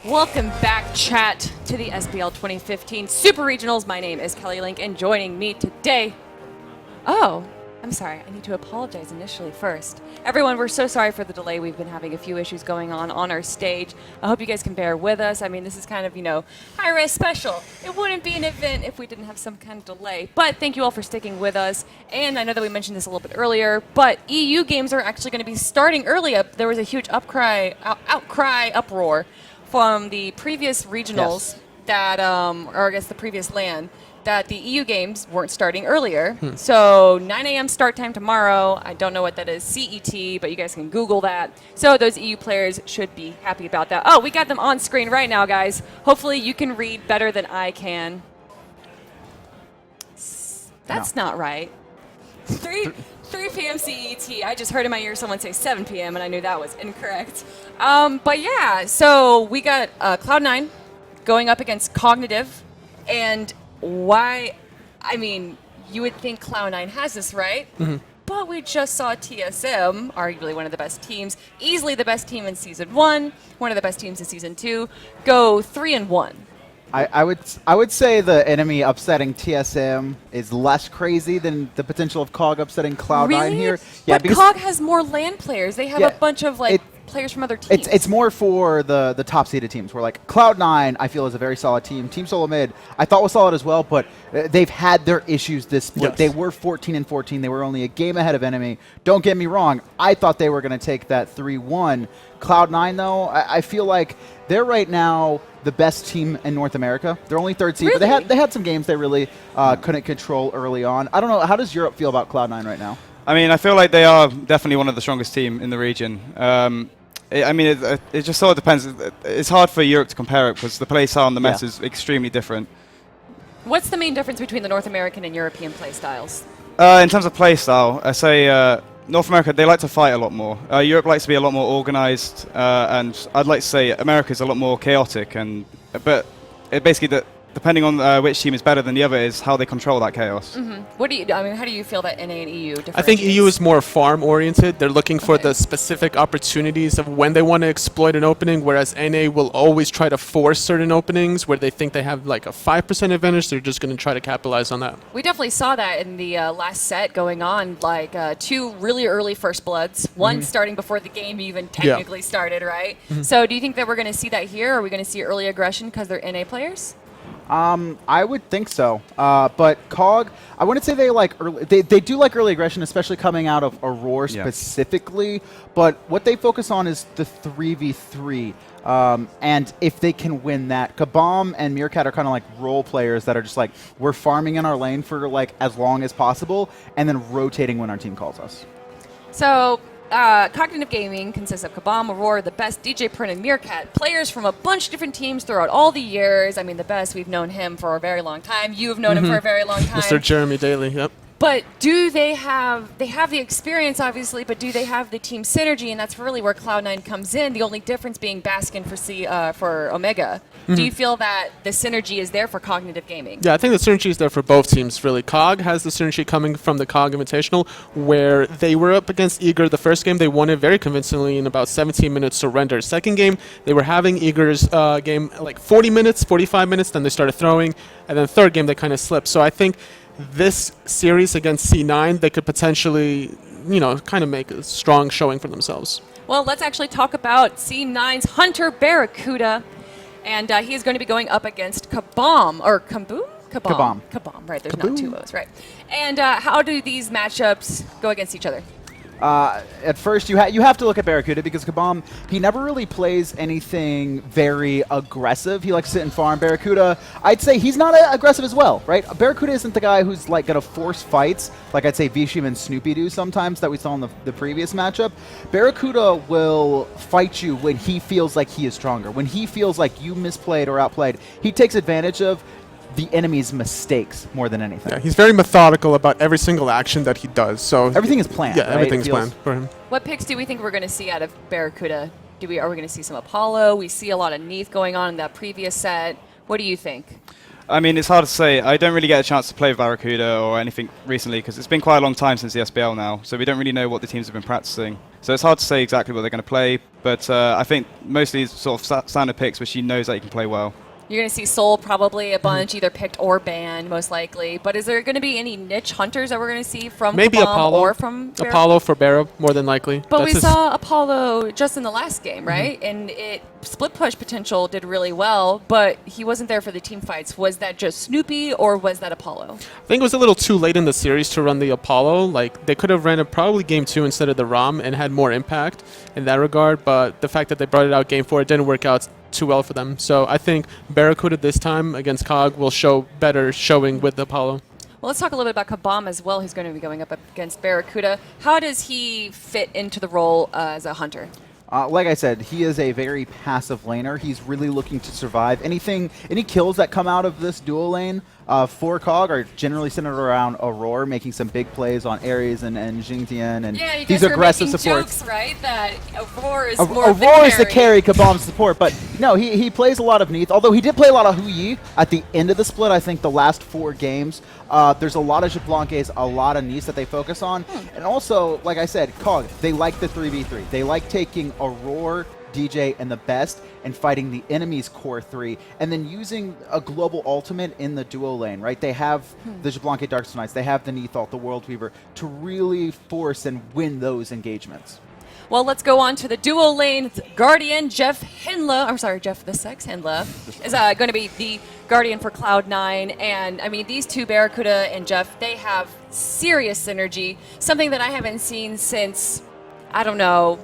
Welcome back, chat, to the SPL 2015 Super Regionals. My name is Kelly Link, and joining me today... Oh, I'm sorry. I need to apologize initially first. Everyone, we're so sorry for the delay. We've been having a few issues going on our stage. I hope you guys can bear with us. I mean, this is kind of, high-res special. It wouldn't be an event if we didn't have some kind of delay. But thank you all for sticking with us. And I know that we mentioned this a little bit earlier, but EU games are actually going to be starting early. There was a huge outcry, uproar from the previous regionals that, or I guess the previous LAN, that the EU games weren't starting earlier. So 9 a.m. start time tomorrow. I don't know what that is, CET, but you guys can Google that. So those EU players should be happy about that. Oh, we got them on screen right now, guys. Hopefully you can read better than I can. That's not right. 3 p.m. CET. I just heard in my ear someone say 7 p.m. and I knew that was incorrect. But yeah, so we got Cloud9 going up against Cognitive. And why, I mean, you would think Cloud9 has this, right? But we just saw TSM, arguably one of the best teams, easily the best team in Season 1, one of the best teams in Season 2, go 3-1. I would say the enemy upsetting TSM is less crazy than the potential of COG upsetting Cloud9 really? here. Yeah, but COG has more LAN players. They have a bunch of players from other teams. It's more for the top seeded teams. Where like Cloud9, I feel is a very solid team. Team Solo Mid, I thought was solid as well, but they've had their issues this split. Yes. They were 14-14. They were only a game ahead of enemy. Don't get me wrong. I thought they were going to take that 3-1. Cloud9 though, I feel like they're right now the best team in North America. They're only third seed, really? but they had some games they really couldn't control early on. I don't know. How does Europe feel about Cloud9 right now? I mean, I feel like they are definitely one of the strongest team in the region. It just sort of depends. It's hard for Europe to compare it because the play style and the meta is extremely different. What's the main difference between the North American and European play styles? In terms of play style, I say North America, they like to fight a lot more. Europe likes to be a lot more organized, and I'd like to say America's a lot more chaotic. But it basically, depending on which team is better than the other, is how they control that chaos. What do you? I mean, how do you feel that NA and EU differentiates? I think EU is more farm-oriented. They're looking for the specific opportunities of when they want to exploit an opening, whereas NA will always try to force certain openings where they think they have like a 5% advantage. They're just going to try to capitalize on that. We definitely saw that in the last set going on, like 2 really early first bloods, one starting before the game even technically started, right? So do you think that we're going to see that here? Are we going to see early aggression because they're NA players? I would think so. But COG, I wouldn't say they like early. They do like early aggression, especially coming out of Aurora specifically. But what they focus on is the 3v3. And if they can win that, Kabam and Meerkat are kind of like role players that are just like, we're farming in our lane for like as long as possible and then rotating when our team calls us. So Cognitive Gaming consists of Kabam, Aurora, the best, DJ Pern, and Meerkat, players from a bunch of different teams throughout all the years. I mean, the best, we've known him for a very long time. You've known him for a very long time. Mr. Jeremy Daly, yep. But do they have the experience, obviously, but do they have the team synergy? And that's really where Cloud9 comes in, the only difference being Baskin for Omega. Do you feel that the synergy is there for Cognitive Gaming? Yeah, I think the synergy is there for both teams, really. COG has the synergy coming from the COG Invitational, where they were up against Eager the first game. They won it very convincingly in about 17 minutes surrender. Second game, they were having Eager's game like 40 minutes, 45 minutes, then they started throwing. And then third game, they kind of slipped. So I think this series against C9, they could potentially, kind of make a strong showing for themselves. Well, let's actually talk about C9's Hunter Barracuda. And he is going to be going up against Kabam, or Kaboom? Kabam. Kabam, right. There's not two O's, right. And how do these matchups go against each other? At first, you have to look at Barracuda because Kabam, he never really plays anything very aggressive. He likes to sit and farm. Barracuda, I'd say he's not aggressive as well, right? Barracuda isn't the guy who's like going to force fights like I'd say Vishim and Snoopy do sometimes that we saw in the previous matchup. Barracuda will fight you when he feels like he is stronger. When he feels like you misplayed or outplayed, he takes advantage of the enemy's mistakes more than anything. Yeah, he's very methodical about every single action that he does. So everything is planned. Yeah, right? everything's planned for him. What picks do we think we're going to see out of Barracuda? Are we going to see some Apollo? We see a lot of Neath going on in that previous set. What do you think? I mean, it's hard to say. I don't really get a chance to play with Barracuda or anything recently because it's been quite a long time since the SBL now, so we don't really know what the teams have been practicing. So it's hard to say exactly what they're going to play, but I think mostly sort of standard picks which he knows that he can play well. You're going to see Soul probably a bunch, either picked or banned, most likely. But is there going to be any niche hunters that we're going to see from Maybe Kabam Apollo or from Barra? Apollo for Barra, more than likely. But That's we his- saw Apollo just in the last game, right? And split push potential did really well, but he wasn't there for the team fights. Was that just Snoopy or was that Apollo? I think it was a little too late in the series to run the Apollo. Like, they could have ran it probably game 2 instead of the ROM and had more impact in that regard, but the fact that they brought it out game 4, it didn't work out too well for them. So I think Barracuda this time against COG will show better showing with the Apollo. Well, let's talk a little bit about Kabam as well, who's going to be going up against Barracuda. How does he fit into the role as a hunter? Like I said, he is a very passive laner. He's really looking to survive. Any kills that come out of this dual lane for COG are generally centered around Aurora, making some big plays on Ares and Jingtian, and Yeah, you these guys were aggressive making supports. jokes, right? That Aurora is more Aurora is the carry, Kabam's support. But no, he plays a lot of Neath, although he did play a lot of Hu Yi at the end of the split. I think the last 4 games, there's a lot of Xbalanques, a lot of Neaths that they focus on. And also, like I said, COG, they like the 3v3. They like taking Aurora, DJ, and the best and fighting the enemy's core 3, and then using a global ultimate in the duo lane, right? They have the Xbalanque Dark Knights, they have the Neath ult, the World Weaver, to really force and win those engagements. Well, let's go on to the dual lane. Guardian Jeff Hindla, I'm sorry, Jeff the Sex Hindla, is going to be the Guardian for Cloud9. And I mean, these two, Barracuda and Jeff, they have serious synergy, something that I haven't seen since, I don't know,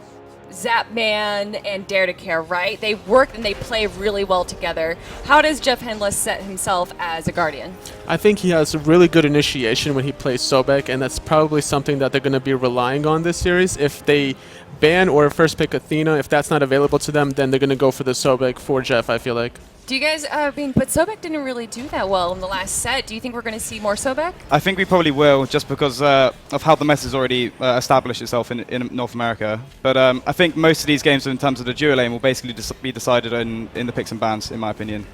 Zapman and Dare to Care, right? They work and they play really well together. How does Jeff Hindla set himself as a Guardian? I think he has a really good initiation when he plays Sobek, and that's probably something that they're going to be relying on this series. If they ban or first pick Athena, if that's not available to them, then they're going to go for the Sobek for Jeff, I feel like. Do you guys, but Sobek didn't really do that well in the last set. Do you think we're going to see more Sobek? I think we probably will, just because of how the meta has already established itself in North America. But I think most of these games, in terms of the duo lane, will basically be decided in the picks and bans, in my opinion.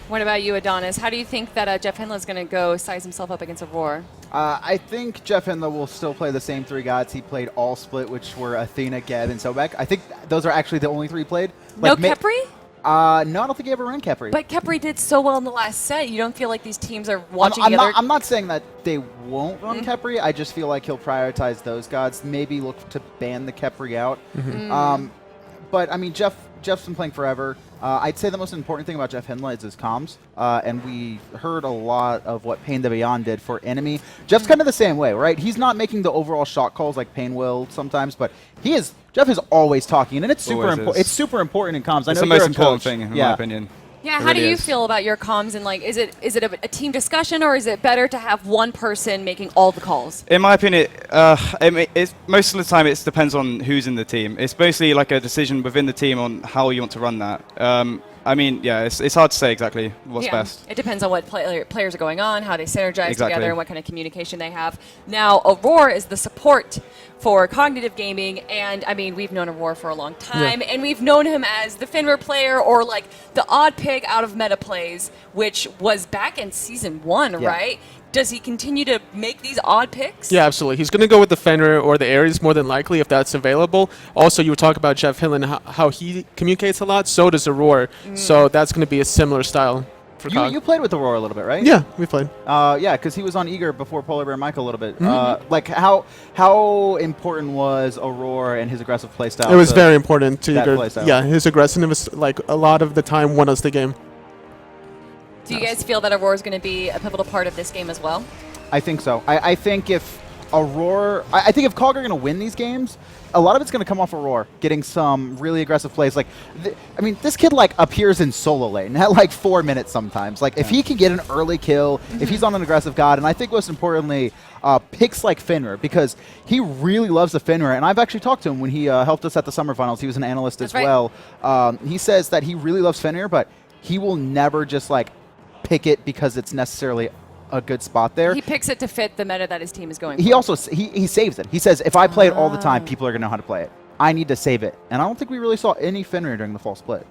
What about you, Adonis? How do you think that Jeff Hindla is going to go size himself up against Aurora? I think Jeff Hindla will still play the same 3 gods he played all split, which were Athena, Geb, and Sobek. I think those are actually the only 3 he played. No Khepri? No, I don't think he ever ran Khepri. But Khepri did so well in the last set. You don't feel like these teams are watching I'm the other... not saying that they won't run Khepri. I just feel like he'll prioritize those gods. Maybe look to ban the Khepri out. But I mean, Jeff's been playing forever. I'd say the most important thing about Jeff Hindla is his comms, and we heard a lot of what Pain the Beyond did for Enemy. Jeff's kind of the same way, right? He's not making the overall shot calls like Pain will sometimes, but Jeff is always talking, and it's super important. It's super important in comms. It's I know the most you're a important coach. thing, in my opinion. Yeah, It how do really you is. feel about your comms? And like, is it a team discussion, or is it better to have one person making all the calls? In my opinion, it's, most of the time it depends on who's in the team. It's basically like a decision within the team on how you want to run that. I mean, yeah, it's hard to say exactly what's best. It depends on what players are going on, how they synergize Exactly. together, and what kind of communication they have. Now, Aurora is the support for cognitive gaming, and I mean, we've known Aurora for a long time, and we've known him as the Finra player or like the odd pig out of meta plays, which was back in season 1, right? Does he continue to make these odd picks? Yeah, absolutely. He's going to go with the Fenrir or the Ares more than likely if that's available. Also, you were talking about Jeff Hindla and how he communicates a lot. So does Aurora. So that's going to be a similar style for COG. You played with Aurora a little bit, right? Yeah, we played. Yeah, because he was on Eager before Polar Bear Mike a little bit. Like, how important was Aurora and his aggressive playstyle? It was very important to that Eager. playstyle. Yeah, his aggressiveness, like a lot of the time, won us the game. Do you guys feel that Aurora is going to be a pivotal part of this game as well? I think so. I think if Aurora, I think if COG are going to win these games, a lot of it's going to come off Aurora getting some really aggressive plays. Like, I mean, this kid like appears in solo lane at like 4 minutes sometimes. Like, if he can get an early kill, if he's on an aggressive god, and I think most importantly, picks like Fenrir, because he really loves the Fenrir. And I've actually talked to him when he helped us at the summer finals. He was an analyst as well. He says that he really loves Fenrir, but he will never just like pick it because it's necessarily a good spot there. He picks it to fit the meta that his team is going He for. also he saves it. He says, if I play it all the time, people are going to know how to play it. I need to save it. And I don't think we really saw any Fenrir during the fall split.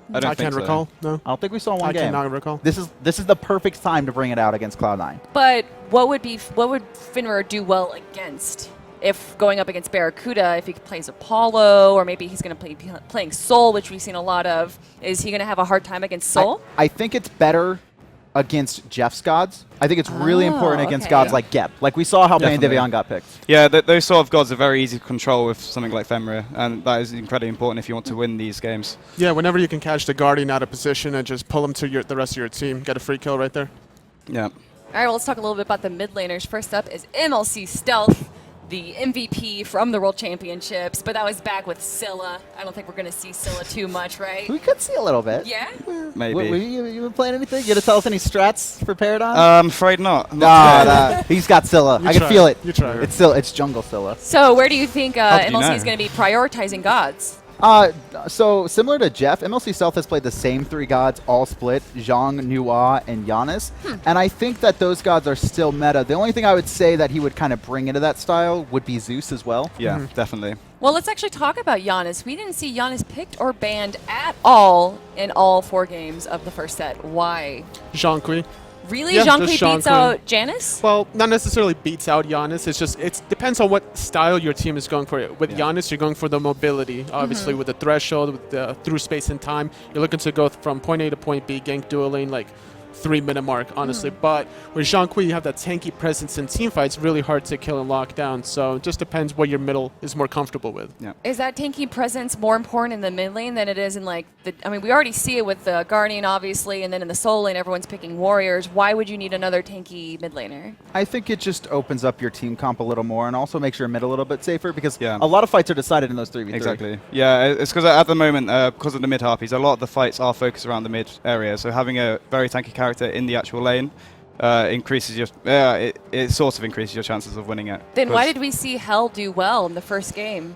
I don't I think can't so. recall. No. I don't think we saw one I game. cannot recall. This is the perfect time to bring it out against Cloud9. But what would Finra do well against? if going up against Barracuda, if he plays Apollo, or maybe he's going to be playing Soul, which we've seen a lot of, is he going to have a hard time against Soul? I think it's better against Jeff's gods. I think it's really important against okay. gods like Gep. Like we saw how Pain Definitely. Davion got picked. Yeah, those sort of gods are very easy to control with something like Fenrir, and that is incredibly important if you want to win these games. Yeah, whenever you can catch the Guardian out of position and just pull him to the rest of your team, get a free kill right there. Yeah. All right, well, let's talk a little bit about the mid laners. First up is MLC Stealth, the MVP from the World Championships, but that was back with Scylla. I don't think we're going to see Scylla too much, right? We could see a little bit. Yeah? Maybe. You been playing anything? You gonna tell us any strats for Paradigm? I'm afraid not. Nah, he's got Scylla. You I can try. feel it. You try. It's jungle Scylla. So where do you think How did you MLC know? is going to be prioritizing gods? So similar to Jeff, MLC Stealth has played the same 3 gods all split, Zhang, Nua, and Giannis. And I think that those gods are still meta. The only thing I would say that he would kind of bring into that style would be Zeus as well. Yeah, definitely. Well, let's actually talk about Giannis. We didn't see Giannis picked or banned at all in all 4 games of the first set. Why? Jean Kui. Really? Yeah, Zhang just Kui Zhang beats Kui. out Janice? Well, not necessarily beats out Giannis. It depends on what style your team is going for. With Yeah. Giannis, you're going for the mobility. Obviously, with the threshold, with the through space and time, you're looking to go from point A to point B, gank dual lane, like 3-minute mark, honestly. But with Zhang Kui, you have that tanky presence in team fights, really hard to kill and lock down. So it just depends what your middle is more comfortable with. Yeah. Is that tanky presence more important in the mid lane than it is in like the? I mean, we already see it with the Guardian, obviously, and then in the soul lane, everyone's picking warriors. Why would you need another tanky mid laner? I think it just opens up your team comp a little more and also makes your mid a little bit safer because Yeah. a lot of fights are decided in those 3v3. Exactly. Yeah, it's because at the moment, because of the mid harpies, a lot of the fights are focused around the mid area. So having a very tanky character in the actual lane increases your. It sort of increases your chances of winning it. Then why 'Cause- did we see Hell do well in the first game?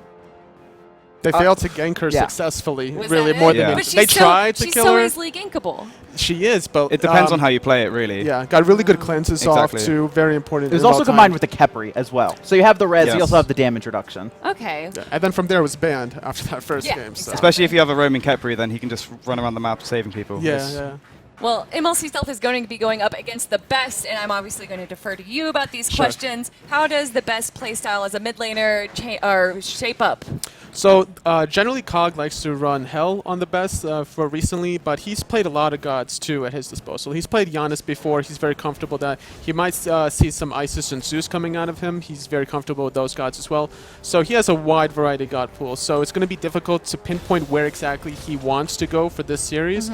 They failed to gank her yeah. successfully, Was really that more it? than Yeah. But they she's tried to she's kill so her. easily gankable. She is, but It depends on how you play it, really. Yeah, got really good cleanses Exactly. off to very important. It was in also real time. combined with the Kepri as well. So you have the res, you Yes. also have the damage reduction. Okay. Yeah, and then from there it was banned after that first Yeah, game. So. exactly. Especially if you have a roaming Kepri, then he can just run around the map saving people. Yeah, It's- yeah. Well, MLC Stealth is going to be going up against the best, and I'm obviously going to defer to you about these Sure. questions. How does the best playstyle as a mid laner or shape up? So generally, Cog likes to run Hell on the best for recently, but he's played a lot of gods too at his disposal. He's played Giannis before. He's very comfortable that he might see some Isis and Zeus coming out of him. He's very comfortable with those gods as well. So he has a wide variety of god pool. So it's going to be difficult to pinpoint where exactly he wants to go for this series.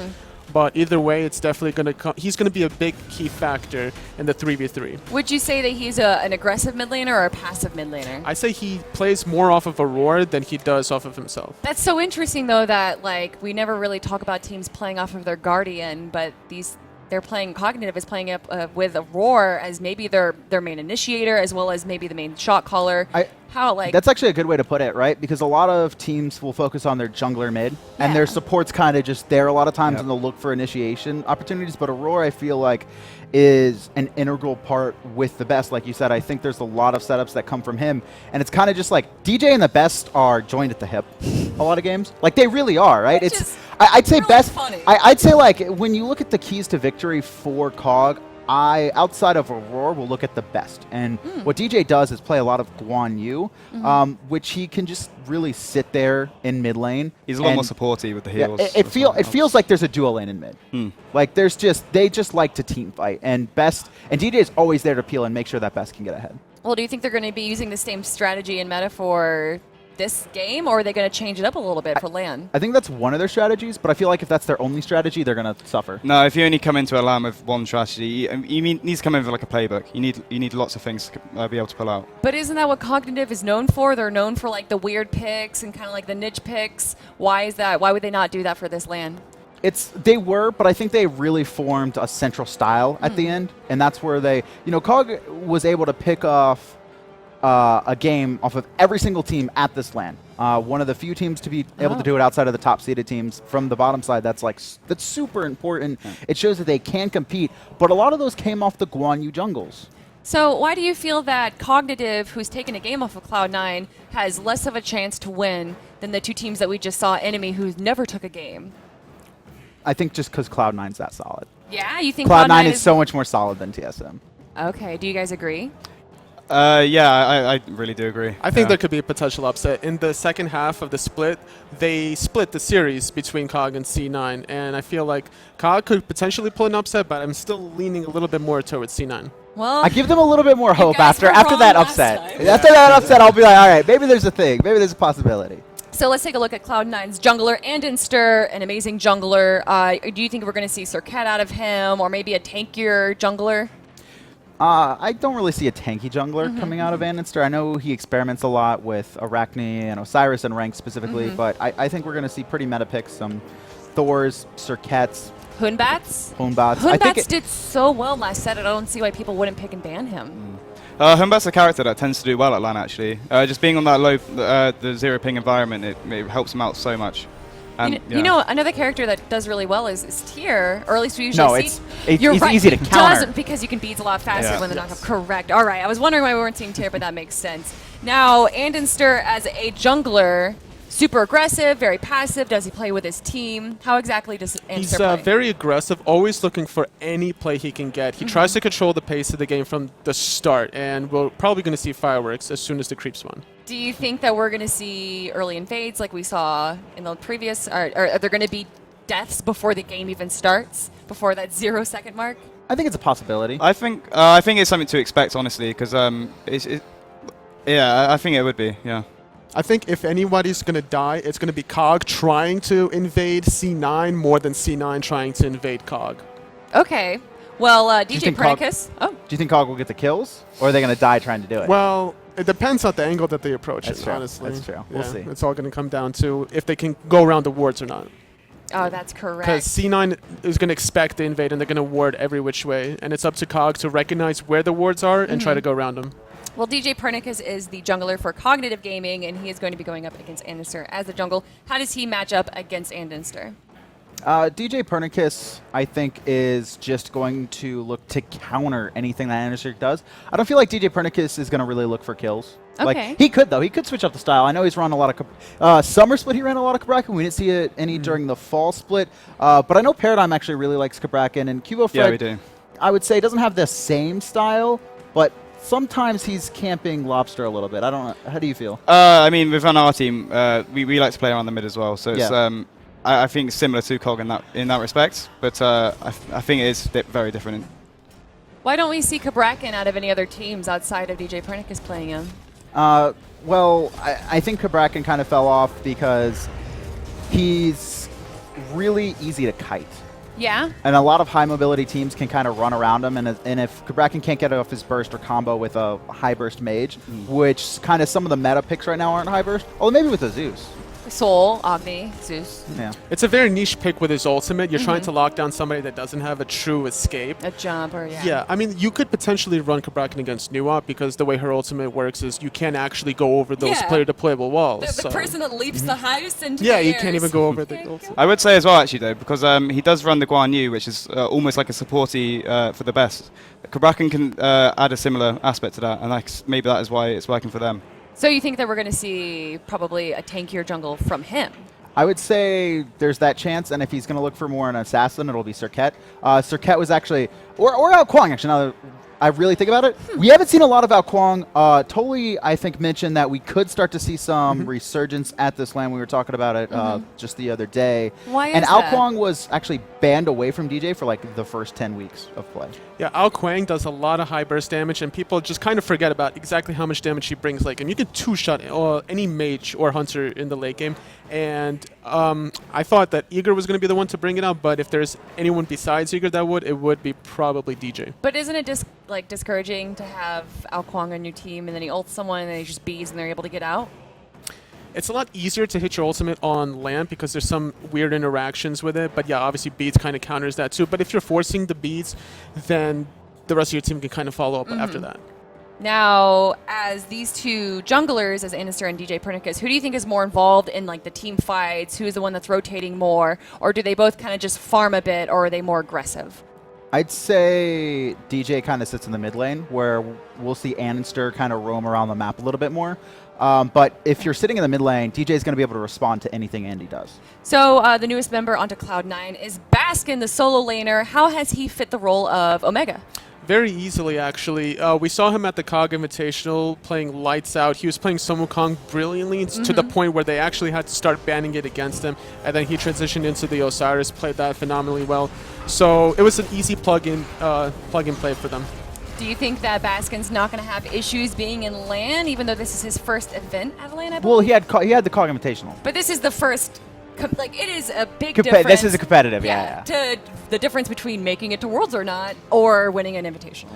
But either way, it's definitely going to he's going to be a big key factor in the 3v3. Would you say that he's an aggressive mid laner or a passive mid laner? I say he plays more off of Aurora than he does off of himself. That's so interesting, though, that like we never really talk about teams playing off of their Guardian, but they're playing Cognitive is playing up with Aurora as maybe their main initiator as well as maybe the main shot caller. How like That's actually a good way to put it, right? Because a lot of teams will focus on their jungler mid, and Yeah. their support's kind of just there a lot of times, Yep. and they'll look for initiation opportunities. But Aurora, I feel like, is an integral part with the best. Like you said, I think there's a lot of setups that come from him, and it's kind of just like DJ and the best are joined at the hip. A lot of games, like they really are, right? Which It's is I'd say really best. funny. I'd say like when you look at the keys to victory for Cog. Outside of Aurora, will look at the best. And what DJ does is play a lot of Guan Yu, which he can just really sit there in mid lane. He's a lot and- more supporty with the Yeah, heals. it feels like there's a dual lane in mid. Like they just like to team fight, and DJ is always there to peel and make sure that best can get ahead. well, do you think they're going to be using the same strategy and meta for this game, or are they going to change it up a little bit for LAN? I think that's one of their strategies, but I feel like if that's their only strategy, they're gonna suffer. No, if you only come into a LAN with one strategy, you need to come in with like a playbook. You need lots of things to be able to pull out. But isn't that what Cognitive is known for? They're known for like the weird picks and kind of like the niche picks. Why is that? Why would they not do that for this LAN? They were, but I think they really formed a central style at the end, and that's where Cog was able to pick off a game off of every single team at this LAN. One of the few teams to be able to do it outside of the top seeded teams from the bottom side. That's super important. It shows that they can compete, but a lot of those came off the Guan Yu jungles. So why do you feel that Cognitive, who's taken a game off of Cloud9, has less of a chance to win than the two teams that we just saw, Enemy, who never took a game? I think just because Cloud9's that solid. Yeah, you think Cloud9 is so much more solid than TSM. Okay, do you guys agree? Yeah, I really do agree. I think yeah. there could be a potential upset. In the second half of the split, they split the series between COG and C9, and I feel like COG could potentially pull an upset, but I'm still leaning a little bit more towards C9. Well, I give them a little bit more hope guys were after wrong that last upset. time. After that upset, I'll be like, all right, maybe there's a thing. Maybe there's a possibility. so let's take a look at Cloud9's jungler, Andinster, an amazing jungler. Do you think we're going to see Serket out of him, or maybe a tankier jungler? I don't really see a tanky jungler coming out of Andinster. I know he experiments a lot with Arachne and Osiris and rank specifically, but I think we're going to see pretty meta picks, some Thors, Serkets, Hunbats? Hoonbats. I think Hunbats did so well last set, I don't see why people wouldn't pick and ban him. Humbat's a character that tends to do well at LAN, actually. Just being on that low, the zero ping environment, it helps him out so much. And, You know, another character that does really well is Tyr, or at least we usually see. You're he's right, easy to he counter. does, because you can beads a lot faster Yeah. when they're not correct. All right, I was wondering why we weren't seeing Tyr, but that makes sense. Now, Andinster as a jungler, super aggressive, very passive. Does he play with his team? How exactly does Andinster He's play? very aggressive, always looking for any play he can get. He tries to control the pace of the game from the start, and we're probably going to see fireworks as soon as the creeps spawn. Do you think that we're going to see early invades like we saw in the previous, or are there going to be deaths before the game even starts, before that 0 second mark? I think it's a possibility. I think it's something to expect, honestly, because yeah, I think it would be. Yeah. I think if anybody's going to die, it's going to be COG trying to invade C9 more than C9 trying to invade COG. Okay. Well, you DJ think Cog- Pernicus. Oh, Do you think COG will get the kills, or are they going to die trying to do it? Well, it depends on the angle that they approach That's it, true. honestly. That's true. We'll see. It's all going to come down to if they can go around the wards or not. oh, that's correct. Because C9 is going to expect to invade, and they're going to ward every which way. And it's up to COG to recognize where the wards are and try to go around them. Well, DJ Pernicus is the jungler for Cognitive Gaming, and he is going to be going up against Andinster as the jungle. How does he match up against Andinster? DJ Pernicus, I think, is just going to look to counter anything that Andinster does. I don't feel like DJ Pernicus is going to really look for kills. Okay. Like, he could, though. He could switch up the style. I know he's run a lot of... Summer split, he ran a lot of Cabrakan. We didn't see it any during the fall split. But I know Paradigm actually really likes Cabrakan. And Cubo Fred, Yeah, we do. I would say, doesn't have the same style, but sometimes he's camping Lobster a little bit. I don't know. How do you feel? I mean, within our team, we like to play around the mid as well. So it's, Yeah. I think it's similar to COG in that respect, but I think it is very different. Why don't we see Cabrakan out of any other teams outside of DJ Pernicus playing him? Well, I think Cabrakan kind of fell off because he's really easy to kite. Yeah? And a lot of high mobility teams can kind of run around him, and if Cabrakan can't get off his burst or combo with a high burst mage, which kind of some of the meta picks right now aren't high burst, or maybe with a Zeus. Soul, Agni, Zeus, Yeah. It's a very niche pick with his ultimate. You're trying to lock down somebody that doesn't have a true escape. a jumper, yeah. Yeah, I mean, you could potentially run Cabrakan against Nuop because the way her ultimate works is you can't actually go over those Yeah. player-to-playable walls. The so- person that leaps the highest into Yeah, the you can't airs. even go over the Can't ultimate. I would say as well, actually, though, because he does run the Guan Yu, which is almost like a supporty for the best. Cabrakan can add a similar aspect to that, and maybe that is why it's working for them. So you think that we're going to see probably a tankier jungle from him? I would say there's that chance, and if he's going to look for more an assassin, it'll be Serket. Serket was actually, or Ao Kuang, actually, now that I really think about it. We haven't seen a lot of Ao Kuang. Totally, I think, mentioned that we could start to see some resurgence at this land. We were talking about it just the other day. Why and is Ao that? Kuang was actually banned away from DJ for like the first 10 weeks of play. Yeah, Ao Kuang does a lot of high burst damage, and people just kind of forget about exactly how much damage he brings late game. You can two-shot any mage or hunter in the late game, and I thought that Eager was going to be the one to bring it out, but if there's anyone besides Eager that would, it would be probably DJ. But isn't it discouraging to have Ao Kuang on your team and then he ults someone and then he just bees and they're able to get out? It's a lot easier to hit your ultimate on land because there's some weird interactions with it, but yeah, obviously beads kind of counters that too. But if you're forcing the beads, then the rest of your team can kind of follow up after that. Now, as these two junglers, as Andinster and DJ Pernicus, who do you think is more involved in like the team fights? Who is the one that's rotating more? Or do they both kind of just farm a bit, or are they more aggressive? I'd say DJ kind of sits in the mid lane, where we'll see Andinster kind of roam around the map a little bit more. But if you're sitting in the mid lane, DJ is going to be able to respond to anything Andy does. So the newest member onto Cloud9 is Baskin, the solo laner. How has he fit the role of Omega? Very easily, actually. We saw him at the COG Invitational playing lights out. He was playing Sun Wukong brilliantly to the point where they actually had to start banning it against him. And then he transitioned into the Osiris, played that phenomenally well. So it was an easy plug-in play for them. Do you think that Baskin's not going to have issues being in LAN, even though this is his first event at LAN, I believe? Well, he had the COG Invitational. But this is the first, it is a big difference. This is a competitive, yeah. To the difference between making it to Worlds or not, or winning an Invitational.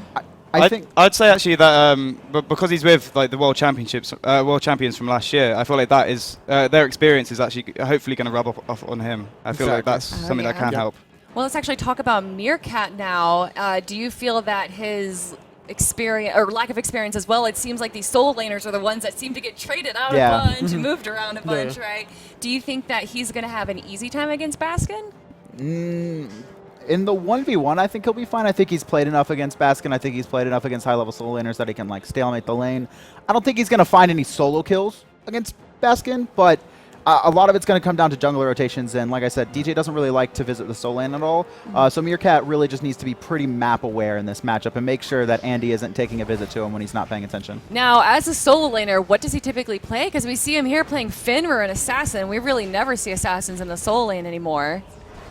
I think I'd say actually that because he's with like the World Championships, World Champions from last year, I feel like that is their experience is actually hopefully going to rub off on him. I feel like that's something that can help. Well, let's actually talk about Meerkat now. Do you feel that his experience or lack of experience as well? It seems like these solo laners are the ones that seem to get traded out a bunch and moved around a bunch, right? Do you think that he's going to have an easy time against Baskin? in the 1v1, I think he'll be fine. I think he's played enough against Baskin. I think he's played enough against high-level solo laners that he can like stalemate the lane. I don't think he's going to find any solo kills against Baskin, but a lot of it's going to come down to jungler rotations. And like I said, DJ doesn't really like to visit the solo lane at all. So Meerkat really just needs to be pretty map aware in this matchup and make sure that Andy isn't taking a visit to him when he's not paying attention. Now, as a solo laner, what does he typically play? Because we see him here playing Finra and Assassin. We really never see Assassins in the solo lane anymore.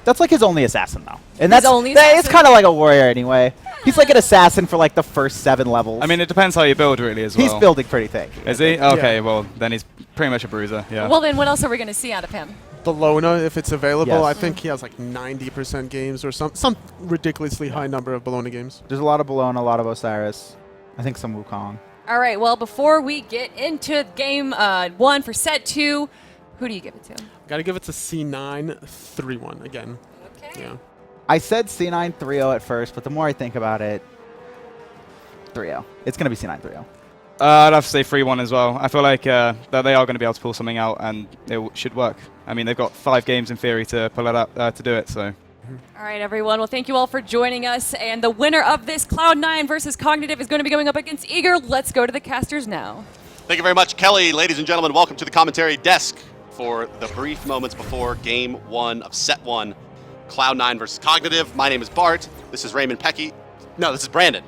That's like his only assassin, though. And that's only it's assassin? kind of like a warrior anyway. He's like an assassin for like the first 7 levels. I mean, it depends how you build, really, as well. He's building pretty thick. Is he? Okay, well, then he's pretty much a bruiser, yeah. Well, then what else are we going to see out of him? Bellona, if it's available, Yes. I think he has like 90% games or some ridiculously high number of Bellona games. There's a lot of Bellona, a lot of Osiris. I think some Wukong. All right, well, before we get into game 1 for set 2, who do you give it to? Got to give it to C9 3-1 again. Okay. Yeah. I said C9 3-0 at first, but the more I think about it, 3-0. It's going to be C9 3-0. I'd have to say 3-1 as well. I feel like that they are going to be able to pull something out, and it should work. I mean, they've got 5 games in theory to pull it up to do it. So. All right, everyone. Well, thank you all for joining us. And the winner of this Cloud9 versus Cognitive is going to be going up against Eager. Let's go to the casters now. Thank you very much, Kelly. Ladies and gentlemen, welcome to the commentary desk for the brief moments before Game 1 of Set 1, Cloud9 versus Cognitive. My name is Bart. This is Raymond Pecky. No, this is Brandon.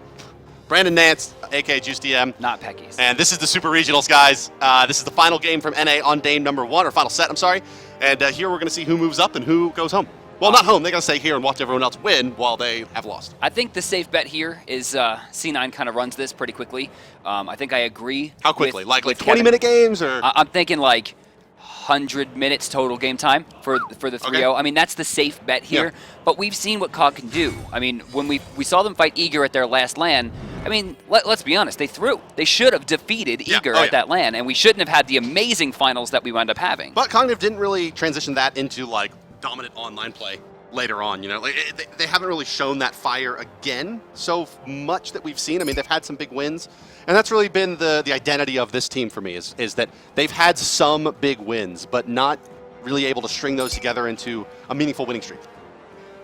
Brandon Nance, a.k.a. Juice DM. Not Pecky's. And this is the Super Regionals, guys. This is the final game from NA on Dame number 1, or final set, I'm sorry. And here we're going to see who moves up and who goes home. Well, not home. They're going to stay here and watch everyone else win while they have lost. I think the safe bet here is C9 kind of runs this pretty quickly. I think I agree. How quickly? Like with 20-minute games? Or I'm thinking like 100 minutes total game time for the 3-0. Okay. I mean, that's the safe bet here. Yeah. But we've seen what COG can do. I mean, when we saw them fight Eager at their last LAN, I mean, let's be honest, they threw. They should have defeated Yeah. Eager Oh, at that LAN, and we shouldn't have had the amazing finals that we wound up having. But Cognitive didn't really transition that into like dominant online play later on. You know, like, they haven't really shown that fire again so much that we've seen. I mean, they've had some big wins, and that's really been the identity of this team for me is that they've had some big wins, but not really able to string those together into a meaningful winning streak.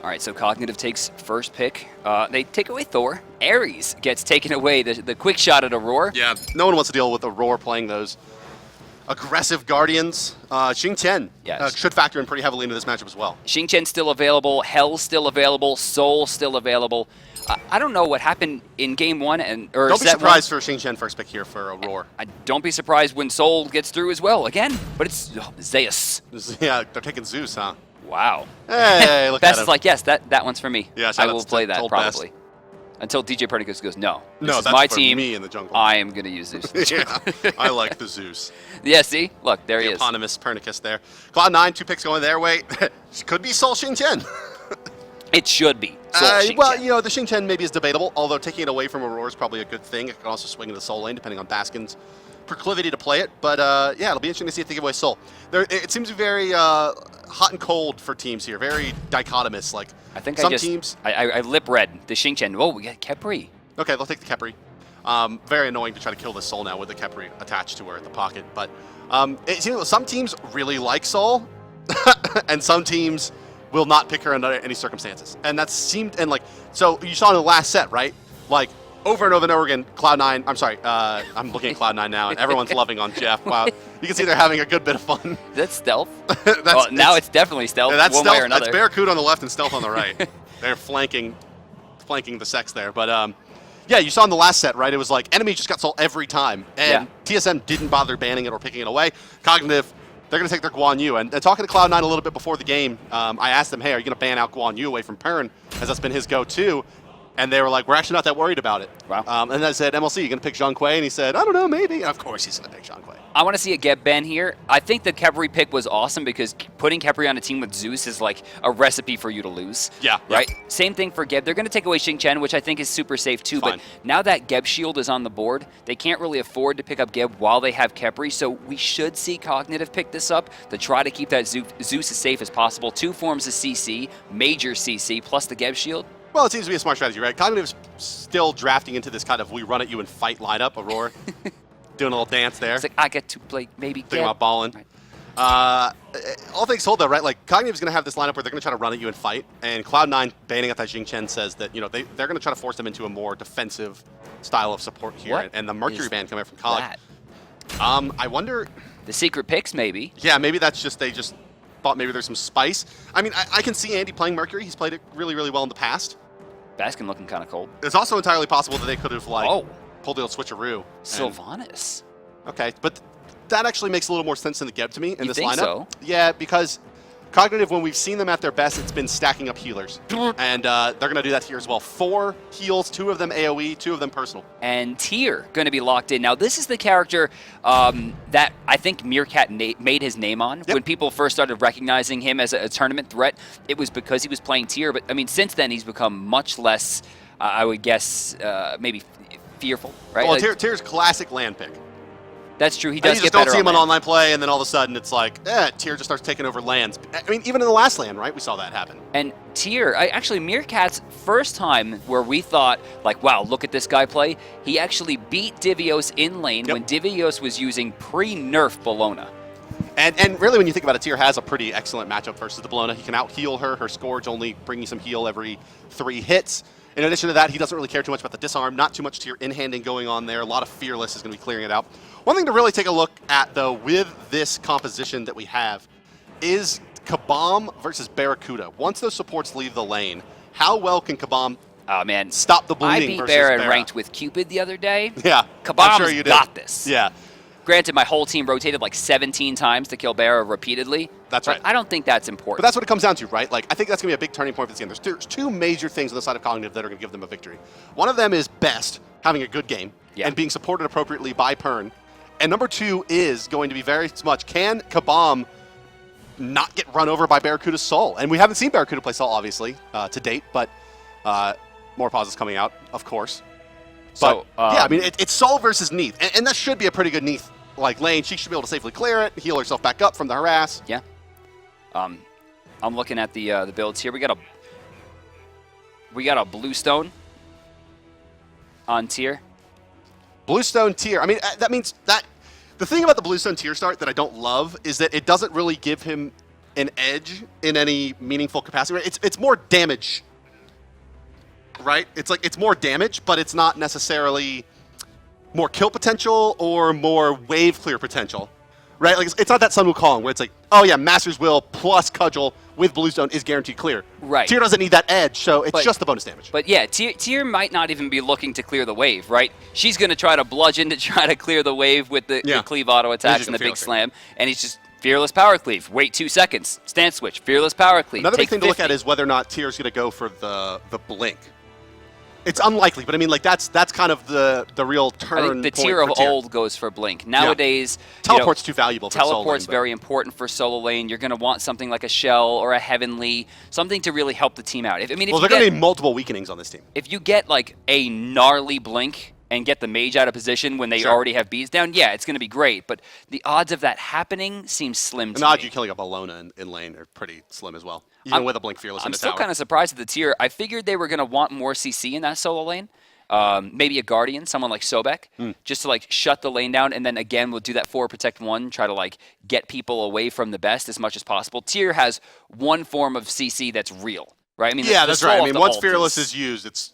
All right, so Cognitive takes first pick. They take away Thor. Ares gets taken away, the quick shot at Aurora. Yeah, no one wants to deal with Aurora playing those aggressive Guardians. Xing Tian Yes. should factor in pretty heavily into this matchup as well. Xing Tian's still available, Hell's still available, Soul's still available. I don't know what happened in game 1 or Don't be set surprised 1. for Xing Tian first pick here for Aurora. I don't be surprised when Soul gets through as well again, but it's Zeus. Yeah, they're taking Zeus, huh? Wow. Hey, look Best at him. is like, yes, that one's for me. Yeah, shout I out will to play that Told probably. Until DJ Pernicus goes, no. This No, is that's my for team. me in the jungle. I am going to use Zeus. Yeah, I like the Zeus. Yeah, see? Look, there he The is. eponymous Pernicus there. Cloud9, 2 picks going their way. Could be Soul Xing Tian. It should be. Soul Xing Well, Tian. you know, the Xing Tian maybe is debatable, although taking it away from Aurora is probably a good thing. It can also swing into the Soul lane, depending on Baskin's proclivity to play it. But yeah, it'll be interesting to see if they give away Soul. It seems to be very hot and cold for teams here, very dichotomous. Like I think some I just teams. I lip read the Xing Tian. Oh, we got Kepri. Okay, they'll take the Kepri. Very annoying to try to kill this Soul now with the Kepri attached to her at the pocket. But it seems some teams really like Soul, and some teams will not pick her under any circumstances. And that seemed, and like, so you saw in the last set, right? Like, over and over and over again, Cloud9, I'm sorry, I'm looking at Cloud9 now, and everyone's loving on Jeff. Wow. You can see they're having a good bit of fun. That's stealth. That's, Now it's definitely stealth, that's one stealth. way or another. That's Barracuda on the left and Stealth on the right. They're flanking the sex there. But Yeah, you saw in the last set, right? It was like enemy just got Sol every time, and TSM didn't bother banning it or picking it away. Cognitive, they're going to take their Guan Yu. And talking to Cloud9 a little bit before the game, I asked them, hey, are you going to ban out Guan Yu away from Pern, as that's been his go-to? And they were like, we're actually not that worried about it. Wow. And I said, MLC, you going to pick Zhang Kuei? And he said, I don't know, maybe. And of course he's going to pick Zhang Kuei. I want to see a Geb ban here. I think the Khepri pick was awesome because putting Khepri on a team with Zeus is like a recipe for you to lose. Yeah. Right? Same thing for Geb. They're going to take away Xing Chen, which I think is super safe too. Fine. But now that Geb shield is on the board, they can't really afford to pick up Geb while they have Khepri. So we should see Cognitive pick this up to try to keep that Zeus as safe as possible. 2 forms of CC, major CC, plus the Geb shield. Well, it seems to be a smart strategy, right? Cognitive's still drafting into this kind of we run at you and fight lineup, Aurora. Doing a little dance there. It's like, I get to play maybe Thinking Geb. about balling. Right. All things told, though, right? Like, Cognitive's going to have this lineup where they're going to try to run at you and fight, and Cloud9 banning out that Xing Chen says that, you know, they're going to try to force them into a more defensive style of support here. What And the Mercury is ban coming from Cog. that? I wonder... The secret picks, maybe. Yeah, maybe that's just, they just thought maybe there's some spice. I mean, I can see Andy playing Mercury. He's played it really, really well in the past. Baskin looking kind of cold. It's also entirely possible that they could have, like, pulled the old switcheroo. and- Sylvanas. Okay, but that actually makes a little more sense than the Geb to me in You this think lineup. so? Yeah, because Cognitive, when we've seen them at their best, it's been stacking up healers. And they're going to do that here as well. 4 heals, 2 of them AoE, 2 of them personal. And Tyr going to be locked in. Now, this is the character that I think Meerkat made his name on. Yep. When people first started recognizing him as a tournament threat, it was because he was playing Tyr. But, I mean, since then, he's become much less, I would guess, maybe fearful, right? Well, Like, Tyr's classic land pick. that's true. He And does you get just don't better see him on land. online play, and then all of a sudden it's like, Tyr just starts taking over lands. I mean, even in the last land, right? We saw that happen. And Tyr, actually Meerkat's first time where we thought, like, wow, look at this guy play, he actually beat Divios in lane Yep. when Divios was using pre-nerf Bologna. And really, when you think about it, Tyr has a pretty excellent matchup versus the Bologna. He can out-heal her. Her Scourge only bring you some heal every 3 hits. In addition to that, he doesn't really care too much about the disarm. Not too much Tyr in-handing going on there. A lot of Fearless is going to be clearing it out. One thing to really take a look at, though, with this composition that we have is Kabam versus Barracuda. Once those supports leave the lane, how well can Kabam Oh, man. stop the I bleeding beat versus Baron Barra? ranked with Cupid the other day. Yeah, Kabam's I'm sure you did. got this. Yeah. Granted, my whole team rotated like 17 times to kill Barra repeatedly. That's but right. I don't think that's important. But that's what it comes down to, right? Like, I think that's going to be a big turning point for this game. There's 2 major things on the side of Cognitive that are going to give them a victory. One of them is Best having a good game and being supported appropriately by Pern. And number 2 is going to be very much, can Kabam not get run over by Barracuda's Soul? And we haven't seen Barracuda play Soul, obviously, to date, but more pauses coming out, of course. So, But, yeah, I mean, it's Soul versus Neath. And that should be a pretty good Neath like lane. She should be able to safely clear it, heal herself back up from the harass. Yeah. I'm looking at the builds here. We got a Bluestone on Tyr. Bluestone Tyr. I mean, that means that the thing about the Bluestone Tyr start that I don't love is that it doesn't really give him an edge in any meaningful capacity. It's more damage, right? It's like it's more damage, but it's not necessarily more kill potential or more wave clear potential, right? Like it's not that Sun Wukong where it's like, oh yeah, Master's Will plus Cudgel with Bluestone is guaranteed clear. Right. Tyr doesn't need that edge, so it's just the bonus damage. But yeah, Tyr might not even be looking to clear the wave, right? She's going to try to bludgeon to try to clear the wave with the cleave auto attacks and the big slam, and he's just Fearless Power Cleave. Wait 2 seconds. Stance switch. Fearless Power Cleave. Another Take big thing to look 50. at is whether or not Tyr's going to go for the blink. It's unlikely, but I mean, like that's kind of the real turn. I think the point Tyr of for Tyr. old goes for blink. Nowadays, Teleport's too valuable for teleport's solo lane, very important for solo lane. You're going to want something like a Shell or a Heavenly, something to really help the team out. If well, there are going to be multiple weakenings on this team. If you get like a gnarly blink and get the mage out of position when they already have beats down, yeah, it's going to be great. But the odds of that happening seem slim to And the odds me. you killing a Bologna in lane are pretty slim as well, even with a blink Fearless in I'm the still tower. kind of surprised at the Tyr. I figured they were going to want more CC in that solo lane. Maybe a Guardian, someone like Sobek, just to like shut the lane down, and then again we'll do that 4 protect 1, try to like get people away from the best as much as possible. Tyr has one form of CC that's real, right? I mean, yeah, the that's right. I soul mean, of the once ult Fearless is used, it's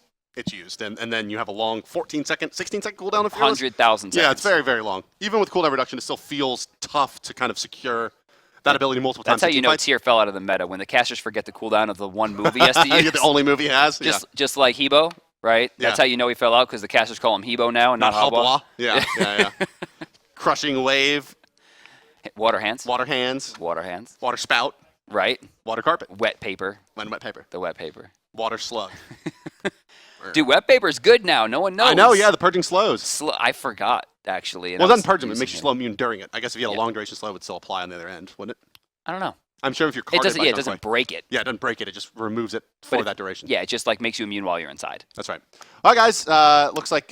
used, and then you have a long 14-second, 16-second cooldown of Fearless. 100,000 seconds. Yeah, it's very, very long. Even with cooldown reduction, it still feels tough to kind of secure that ability multiple times. That's how you know fights. Tyr fell out of the meta, when the casters forget the cooldown of the one move he has to use. The only move he has. Just like Hebo, right? Yeah. That's how you know he fell out because the casters call him Hebo now and not Haba. Yeah, yeah. Crushing wave, Water hands. water hands, Water hands. water spout, Right. water carpet, Wet paper. and wet paper, The wet paper. water slug. Dude, wet paper's good now. No one knows. I know, yeah, the purging slows. I forgot, actually. and Well, I it was doesn't purge them. It using makes you slow immune during it. I guess if you had a Yeah. long duration slow, it would still apply on the other end, wouldn't it? I don't know. I'm sure if you're It carded doesn't. by Yeah, it Counterplay- doesn't break it. Yeah, it doesn't break it. It just removes it But for it- that duration. Yeah, it just like makes you immune while you're inside. That's right. All right, guys. Looks like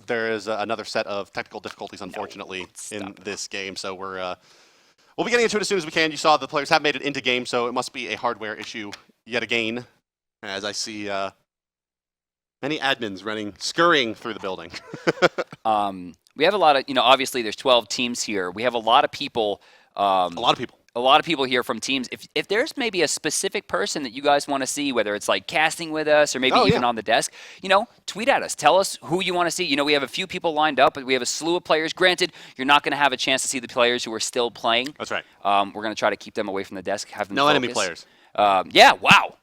there is another set of technical difficulties, unfortunately, in this game. So we'll be getting into it as soon as we can. You saw the players have made it into game, so it must be a hardware issue yet again. As I see many admins scurrying through the building. We have a lot of, obviously there's 12 teams here. We have a lot of people. A lot of people. A lot of people here from teams. If there's maybe a specific person that you guys want to see, whether it's like casting with us or maybe Oh, even yeah. on the desk, tweet at us. Tell us who you want to see. We have a few people lined up, but we have a slew of players. Granted, you're not going to have a chance to see the players who are still playing. That's right. We're going to try to keep them away from the desk. Have them No enemy focus. players. Yeah. Wow.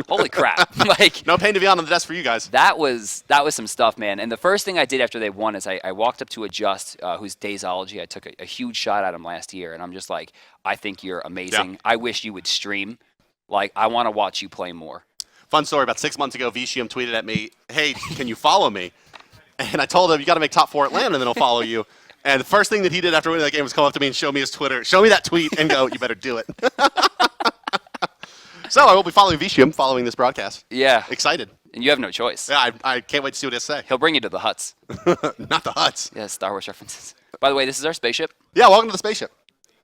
Holy crap! Like. No pain to be on the desk for you guys. That was some stuff, man. And the first thing I did after they won is I walked up to Adjust, who's Daysology. I took a huge shot at him last year, and I'm just like, I think you're amazing. Yeah. I wish you would stream. Like, I want to watch you play more. Fun story. About 6 months ago, Vicium tweeted at me, "Hey, can you follow me?" And I told him, "You got to make top 4 Atlanta, and then I'll follow you." And the first thing that he did after winning that game was come up to me and show me his Twitter, show me that tweet, and go, "You better do it." So I will be following Vicium following this broadcast. Yeah. Excited. And you have no choice. Yeah, I can't wait to see what he has to say. He'll bring you to the huts. Not the huts. Yeah, Star Wars references. By the way, this is our spaceship. Yeah, welcome to the spaceship.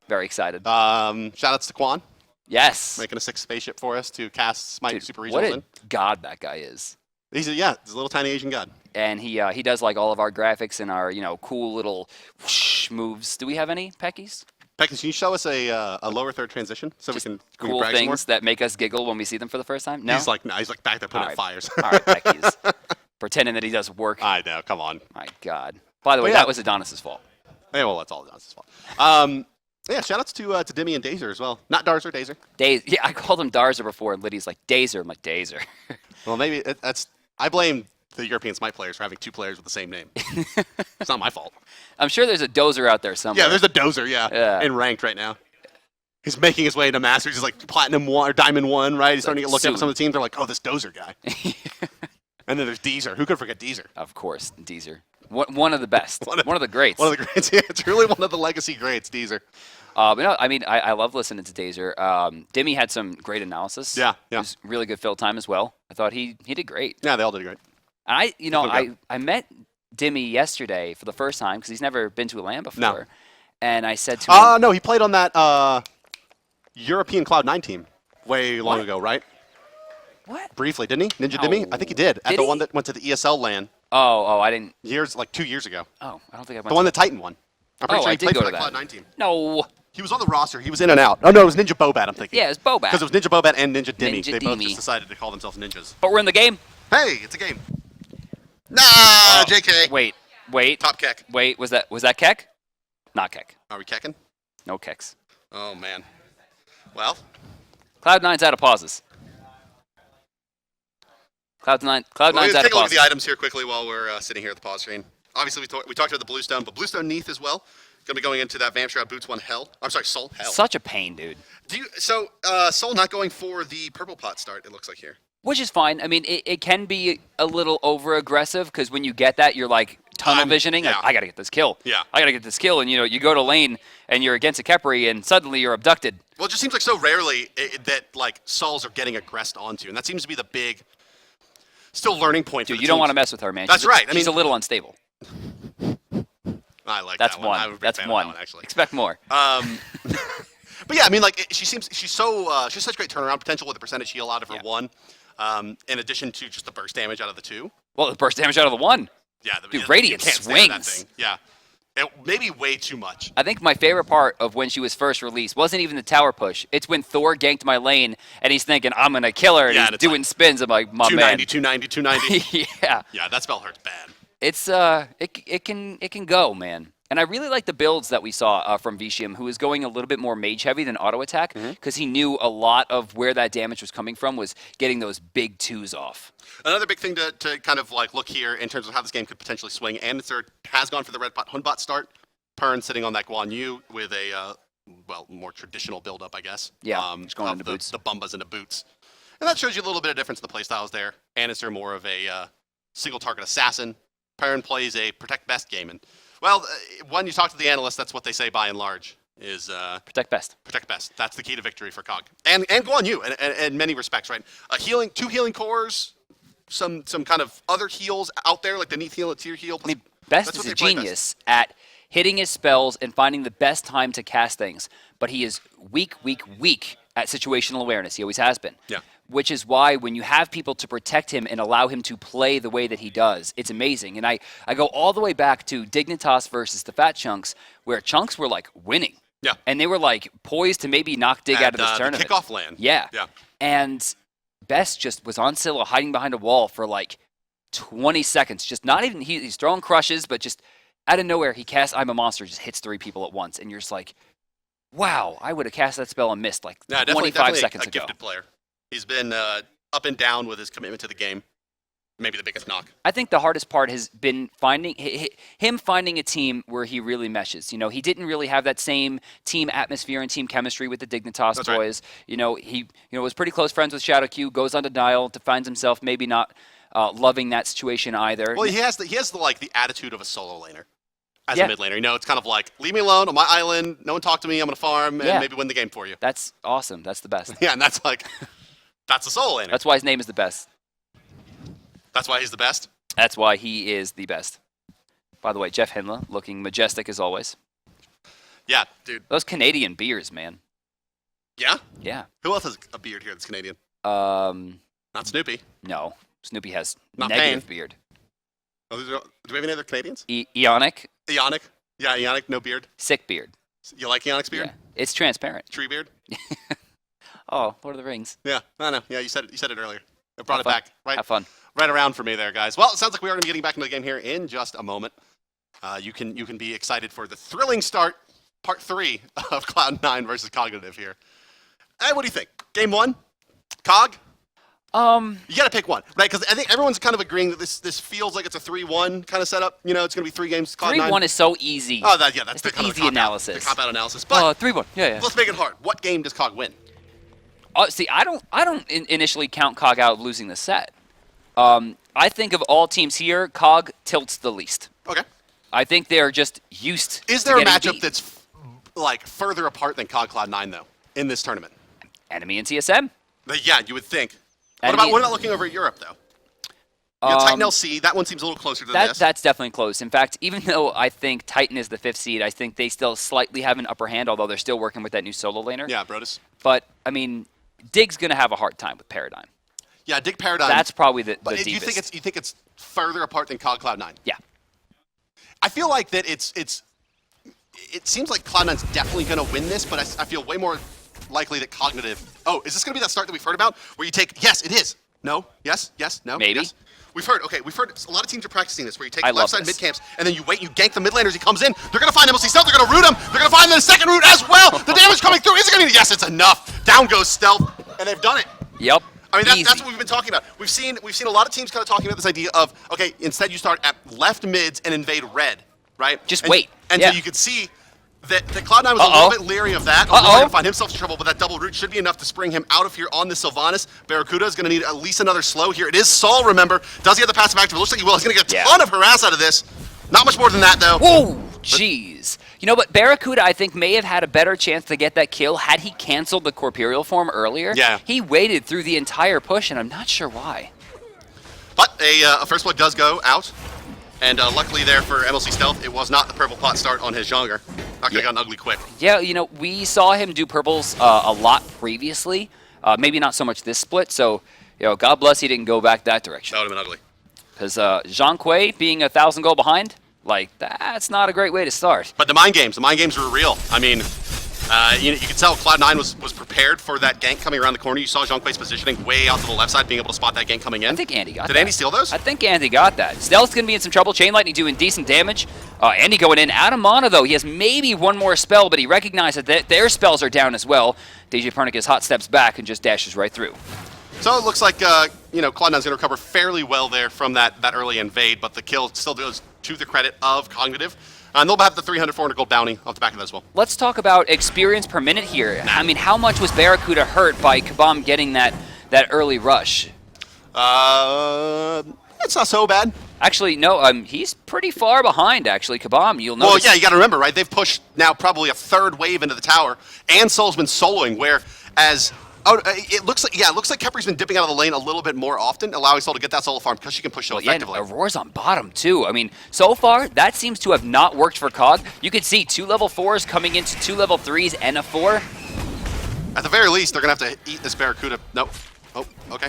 Very excited. Shout outs to Quan, yes. making a 6th spaceship for us to cast Smite Dude, Super what Regionals a in. god that guy is. He's a little tiny Asian god. And he does like all of our graphics and our cool little whoosh moves. Do we have any Peckies? Pekins, can you show us a lower third transition so Just we can cool brag some more? things that make us giggle when we see them for the first time? No. He's like back there putting All out right. fires. All right, Peckies. Pretending that he does work. I know, come on. My God. By the way, But yeah. that was Adonis's fault. Yeah, well, that's all John's fault. Yeah, shout outs to Dimmy and Dazer as well. Not Darzer, Dazer. Yeah, I called him Darzer before, and Liddy's like, Dazer. I'm like, Dazer. Well, maybe I blame the European Smite players for having 2 players with the same name. It's not my fault. I'm sure there's a Dozer out there somewhere. Yeah, there's a Dozer, Yeah. in ranked right now. He's making his way into Masters. He's like Platinum 1 or Diamond 1, right? He's starting to get looked at soon. by some of the teams. They're like, oh, this Dozer guy. And then there's Deezer. Who could forget Deezer? Of course, Deezer. One of the best. One of the greats. One of the greats. Yeah, it's really one of the legacy greats, Deezer. But no, I mean, I love listening to Dazer. Dimmy had some great analysis. Yeah. It was really good fill time as well. I thought he did great. Yeah, they all did great. And I met Dimmy yesterday for the first time because he's never been to Atlanta before. No. And I said to him, No, he played on that European Cloud9 team way long ago, right? what? Briefly, didn't he? Ninja No. Dimmy? I think he did. At Did the he? one that went to the ESL LAN Oh, I didn't. like 2 years ago. Oh, I don't think I went. The one that Titan won. I'm pretty Oh, sure I he did played go for to that that. Cloud9 team. No. He was on the roster. He was in and out. Oh, no, it was Ninja Bobat, I'm thinking. Yeah, it's Bobat. Because it was Ninja Bobat and Ninja Dimmy. Ninja They both Dimmy. just decided to call themselves ninjas. But we're in the game. Hey, it's a game. Nah, JK. Wait. Top keck. Wait, was that Keck? Not Keck. Are we kecking? No Kecks. Oh, man. Well, Cloud9's out of pauses. Cloud9's let's out take of a look at pauses. the items here quickly while we're sitting here at the pause screen. Obviously, we talked about the Bluestone, but Bluestone Neath as well. Going to be going into that Vamp Shroud Boots 1 Hell. I'm sorry, Soul Hell. Such a pain, dude. Soul not going for the purple pot start, it looks like here. Which is fine. I mean, it can be a little over aggressive because when you get that, you're like tunnel visioning. yeah. Like, I gotta get this kill. Yeah. I gotta get this kill, and you go to lane and you're against a Khepri, and suddenly you're abducted. Well, it just seems like so rarely that like Souls are getting aggressed onto, and that seems to be the big, still learning point. Dude, for the you don't want to teams. mess with her, man. That's right. I She's mean- a little unstable. I like That's that one. I'm a one. big That's fan of one. that one actually. Expect more. But yeah, I mean, like she has such great turnaround potential with the percentage heal out of her Yeah. 1, in addition to just the burst damage out of the 2. Well, the burst damage out of the 1. Yeah, Dude, you Radiant can't stand that swings. thing. Yeah, maybe way too much. I think my favorite part of when she was first released wasn't even the tower push. It's when Thor ganked my lane and he's thinking, I'm going to kill her, and Yeah, he's and it's doing like spins. I'm like, my 290, 290, 290. man. Yeah. Yeah, that spell hurts bad. It's it can go, man. And I really like the builds that we saw from Vicium, who is going a little bit more mage heavy than auto attack, because he knew a lot of where that damage was coming from was getting those big 2s off. Another big thing to kind of like look here in terms of how this game could potentially swing. Anderson has gone for the red bot Hunbot start. Pern sitting on that Guan Yu with a more traditional build-up, I guess. Yeah, just going of into boots. The Bumbas into boots. And that shows you a little bit of difference in the playstyles there. Anderson more of a single target assassin. Pern plays a protect best game. And well, when you talk to the analysts, that's what they say by and large is Protect best. protect best. That's the key to victory for COG. And Guan Yu in many respects, right? Two healing cores, some kind of other heals out there, like the Neath heal, a tier heal. I mean, Best That's is what a they play genius at hitting his spells and finding the best time to cast things, but he is weak at situational awareness. He always has been. Yeah. Which is why when you have people to protect him and allow him to play the way that he does, it's amazing. And I go all the way back to Dignitas versus the Fat Chunks, where Chunks were like winning. Yeah. And they were like poised to maybe knock Dig out of this the tournament. kickoff land. Yeah. Yeah. And Best just was on Scylla hiding behind a wall for like 20 seconds. Just not even, he's throwing crushes, but just out of nowhere, he casts I'm a Monster, just hits 3 people at once. And you're just like, wow, I would have cast that spell and missed like Yeah, 25 seconds a ago. gifted player. He's been up and down with his commitment to the game. Maybe the biggest knock. I think the hardest part has been finding him finding a team where he really meshes. You know, he didn't really have that same team atmosphere and team chemistry with the Dignitas That's boys. Right. You know, he was pretty close friends with Shadow Q, goes on to Dial, finds himself maybe not loving that situation either. Well, he has the attitude of a solo laner. As Yeah. a mid laner, you know, it's kind of like, leave me alone on my island, no one talk to me, I'm going to farm, and Yeah. maybe win the game for you. That's awesome. That's the best. Yeah, and that's like, that's a solo laner. That's why his name is the best. That's why he's the best. That's why he is the best. By the way, Jeff Hinla looking majestic as always. Yeah, dude. Those Canadian beers, man. Yeah? Yeah. Who else has a beard here that's Canadian? Not Snoopy. No. Snoopy has Not negative Payne. beard. Oh, do we have any other Canadians? Eonic, Ionic. Yeah, Ionic, no beard. sick beard. You like Ionic's beard? Yeah. It's transparent. Tree beard? Oh, Lord of the Rings. Yeah, I know. Yeah, you said it earlier. I brought Have it fun. back. Right, Have fun. right around for me there, guys. Well, it sounds like we are going to be getting back into the game here in just a moment. You can be excited for the thrilling start, part 3 of Cloud9 versus Cognitive here. Hey, what do you think? Game 1? Cog? You got to pick one, right? Because I think everyone's kind of agreeing that this feels like it's a 3-1 kind of setup. You know, it's going to be 3 games. Cloud9. 3-1 is so easy. Oh, that's It's the the kind of easy analysis. The cop-out analysis. But 3-1. Yeah. let's make it hard. What game does Cog win? See, I don't initially count Cog out of losing the set. I think of all teams here, Cog tilts the least. Okay. I think they're just used. Is to there a getting matchup beat. that's like further apart than Cog Cloud9 though in this tournament? Enemy and CSM? Yeah, you would think. Enemy- What about looking over at Europe though? You got Titan LC. That one seems a little closer to this. That's definitely close. In fact, even though I think Titan is the 5th seed, I think they still slightly have an upper hand, although they're still working with that new solo laner. Yeah, Brodus. But, I mean, Dig's going to have a hard time with Paradigm. Yeah, Dig Paradigm. That's probably the But deepest. you think it's further apart than Cog Cloud9? Yeah. I feel like that it seems like Cloud9's definitely going to win this, but I feel way more likely that Cognitive. Oh, is this going to be that start that we've heard about where you take? Yes, it is. No. Yes. Yes. No. Maybe. Yes. We've heard a lot of teams are practicing this, where you take I the left love side this. mid camps, and then you wait, you gank the mid laners, he comes in, they're going to find MLC Stealth, they're going to root him, they're going to find the second root as well, the damage coming through, is it going to be, yes, it's enough, down goes Stealth, and they've done it. Yep. I mean, Easy. that's what we've been talking about. We've seen a lot of teams kind of talking about this idea of, okay, instead you start at left mids and invade red, right? Just wait. And Yeah. so you could see that Cloud9 was a Uh-oh. little bit leery of that. He's going to find himself in trouble, but that double root should be enough to spring him out of here on the Sylvanas. Barracuda is going to need at least another slow here. It is Saul, remember. Does he have the passive active? It looks like he will. He's going to get a ton of harass out of this. Not much more than that, though. Whoa, jeez. You know, but Barracuda, I think, may have had a better chance to get that kill had he canceled the Corporeal form earlier. Yeah. He waited through the entire push, and I'm not sure why. But a First Blood does go out. And luckily there for MLC Stealth, it was not the purple pot start on his Jonger. Not going to gotten ugly quick. Yeah, you know, we saw him do purples a lot previously. Maybe not so much this split, so, you know, God bless he didn't go back that direction. That would have been ugly. Because Zhang Kui being 1,000 gold behind, like, that's not a great way to start. But the mind games were real. I mean, you could tell Cloud9 was prepared for that gank coming around the corner. You saw Zhang Kui's positioning way out to the left side, being able to spot that gank coming in. I think Andy got that. Did Andy steal those? I think Andy got that. Stealth's going to be in some trouble. Chain Lightning doing decent damage. Andy going in out of mana, though. He has maybe one more spell, but he recognizes that their spells are down as well. DJ Pernicus hot steps back and just dashes right through. So it looks like, Cloud9's going to recover fairly well there from that early invade, but the kill still goes to the credit of Cognitive. And they'll have the 300, 400 gold bounty off the back of that as well. Let's talk about experience per minute here. I mean, how much was Barracuda hurt by Kabam getting that early rush? It's not so bad. Actually, no, he's pretty far behind, actually, Kabam. You'll Well, notice. yeah, you got to remember, right? They've pushed now probably a third wave into the tower, and Soul's been soloing, whereas it looks like Kepri's been dipping out of the lane a little bit more often, allowing Soul to get that solo farm because she can push so effectively. And Aurora's on bottom, too. I mean, so far, that seems to have not worked for Cog. You could see 2 level 4s coming into 2 level 3s and a 4. At the very least, they're going to have to eat this Barracuda. Nope. Oh, okay.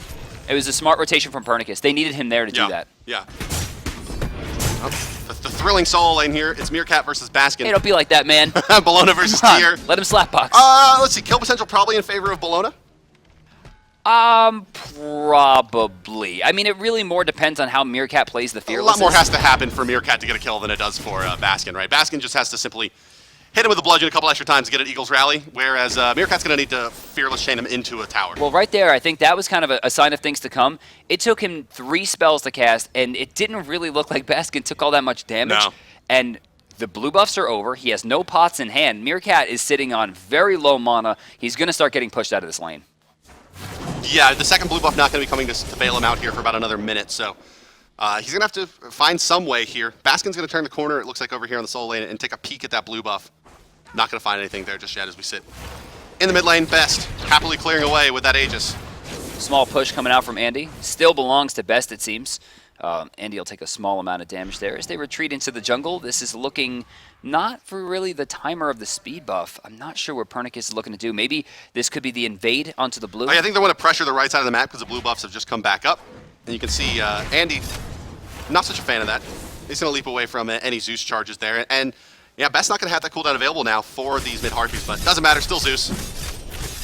It was a smart rotation from Pernicus. They needed him there to do that. Yeah. Oh, the thrilling solo lane here. It's Meerkat versus Baskin. Hey, don't be like that, man. Bologna versus Come on, Tier. let him slapbox. Let's see. Kill potential probably in favor of Bologna. Probably. I mean, it really more depends on how Meerkat plays the Fearless. A lot more has to happen for Meerkat to get a kill than it does for Baskin, right? Baskin just has to simply hit him with a bludgeon a couple extra times to get an Eagles rally, whereas Meerkat's going to need to Fearless chain him into a tower. Well, right there, I think that was kind of a sign of things to come. It took him 3 spells to cast, and it didn't really look like Baskin took all that much damage. No. And the blue buffs are over. He has no pots in hand. Meerkat is sitting on very low mana. He's going to start getting pushed out of this lane. Yeah, the second blue buff not going to be coming to bail him out here for about another minute, so he's going to have to find some way here. Baskin's going to turn the corner, it looks like, over here on the solo lane and take a peek at that blue buff. Not going to find anything there just yet as we sit in the mid lane. Best happily clearing away with that Aegis. Small push coming out from Andy. Still belongs to Best, it seems. Andy will take a small amount of damage there. As they retreat into the jungle, this is looking not for really the timer of the speed buff. I'm not sure what Pernicus is looking to do. Maybe this could be the invade onto the blue. I think they want to pressure the right side of the map because the blue buffs have just come back up. And you can see Andy, not such a fan of that. He's going to leap away from any Zeus charges there. And yeah, Best's not going to have that cooldown available now for these mid-Harpies, but doesn't matter, still Zeus.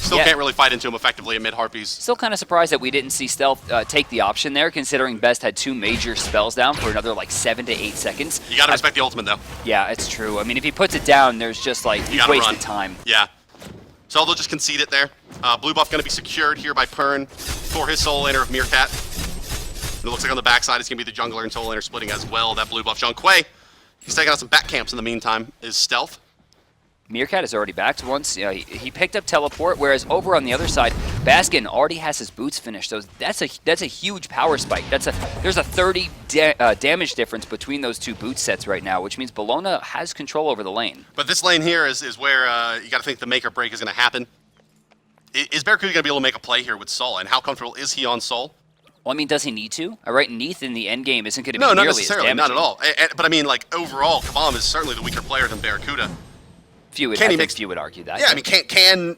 Still can't really fight into him effectively at mid-Harpies. Still kind of surprised that we didn't see Stealth take the option there, considering Best had 2 major spells down for another like 7 to 8 seconds. You got to respect the ultimate, though. Yeah, it's true. I mean, if he puts it down, there's just like, he's wasted time. Yeah. So they'll just concede it there. Blue buff going to be secured here by Pern for his solo laner of Meerkat. And it looks like on the backside it's going to be the jungler and solo laner splitting as well. That blue buff, Zhong Kui. He's taking out some back camps in the meantime. Is Stealth. Meerkat is already backed once. He picked up Teleport, whereas over on the other side, Baskin already has his boots finished. So that's a huge power spike. There's a 30 damage difference between those 2 boot sets right now, which means Bologna has control over the lane. But this lane here is where you got to think the make or break is going to happen. Is Barracuda going to be able to make a play here with Soul? And how comfortable is he on Soul? Well, I mean, does he need to? Right, Neath in the end game isn't going to be No, not nearly necessarily, as not damaging. at all. But I mean, like, overall, Kabam is certainly the weaker player than Barracuda. Few would argue that. Yeah, I mean,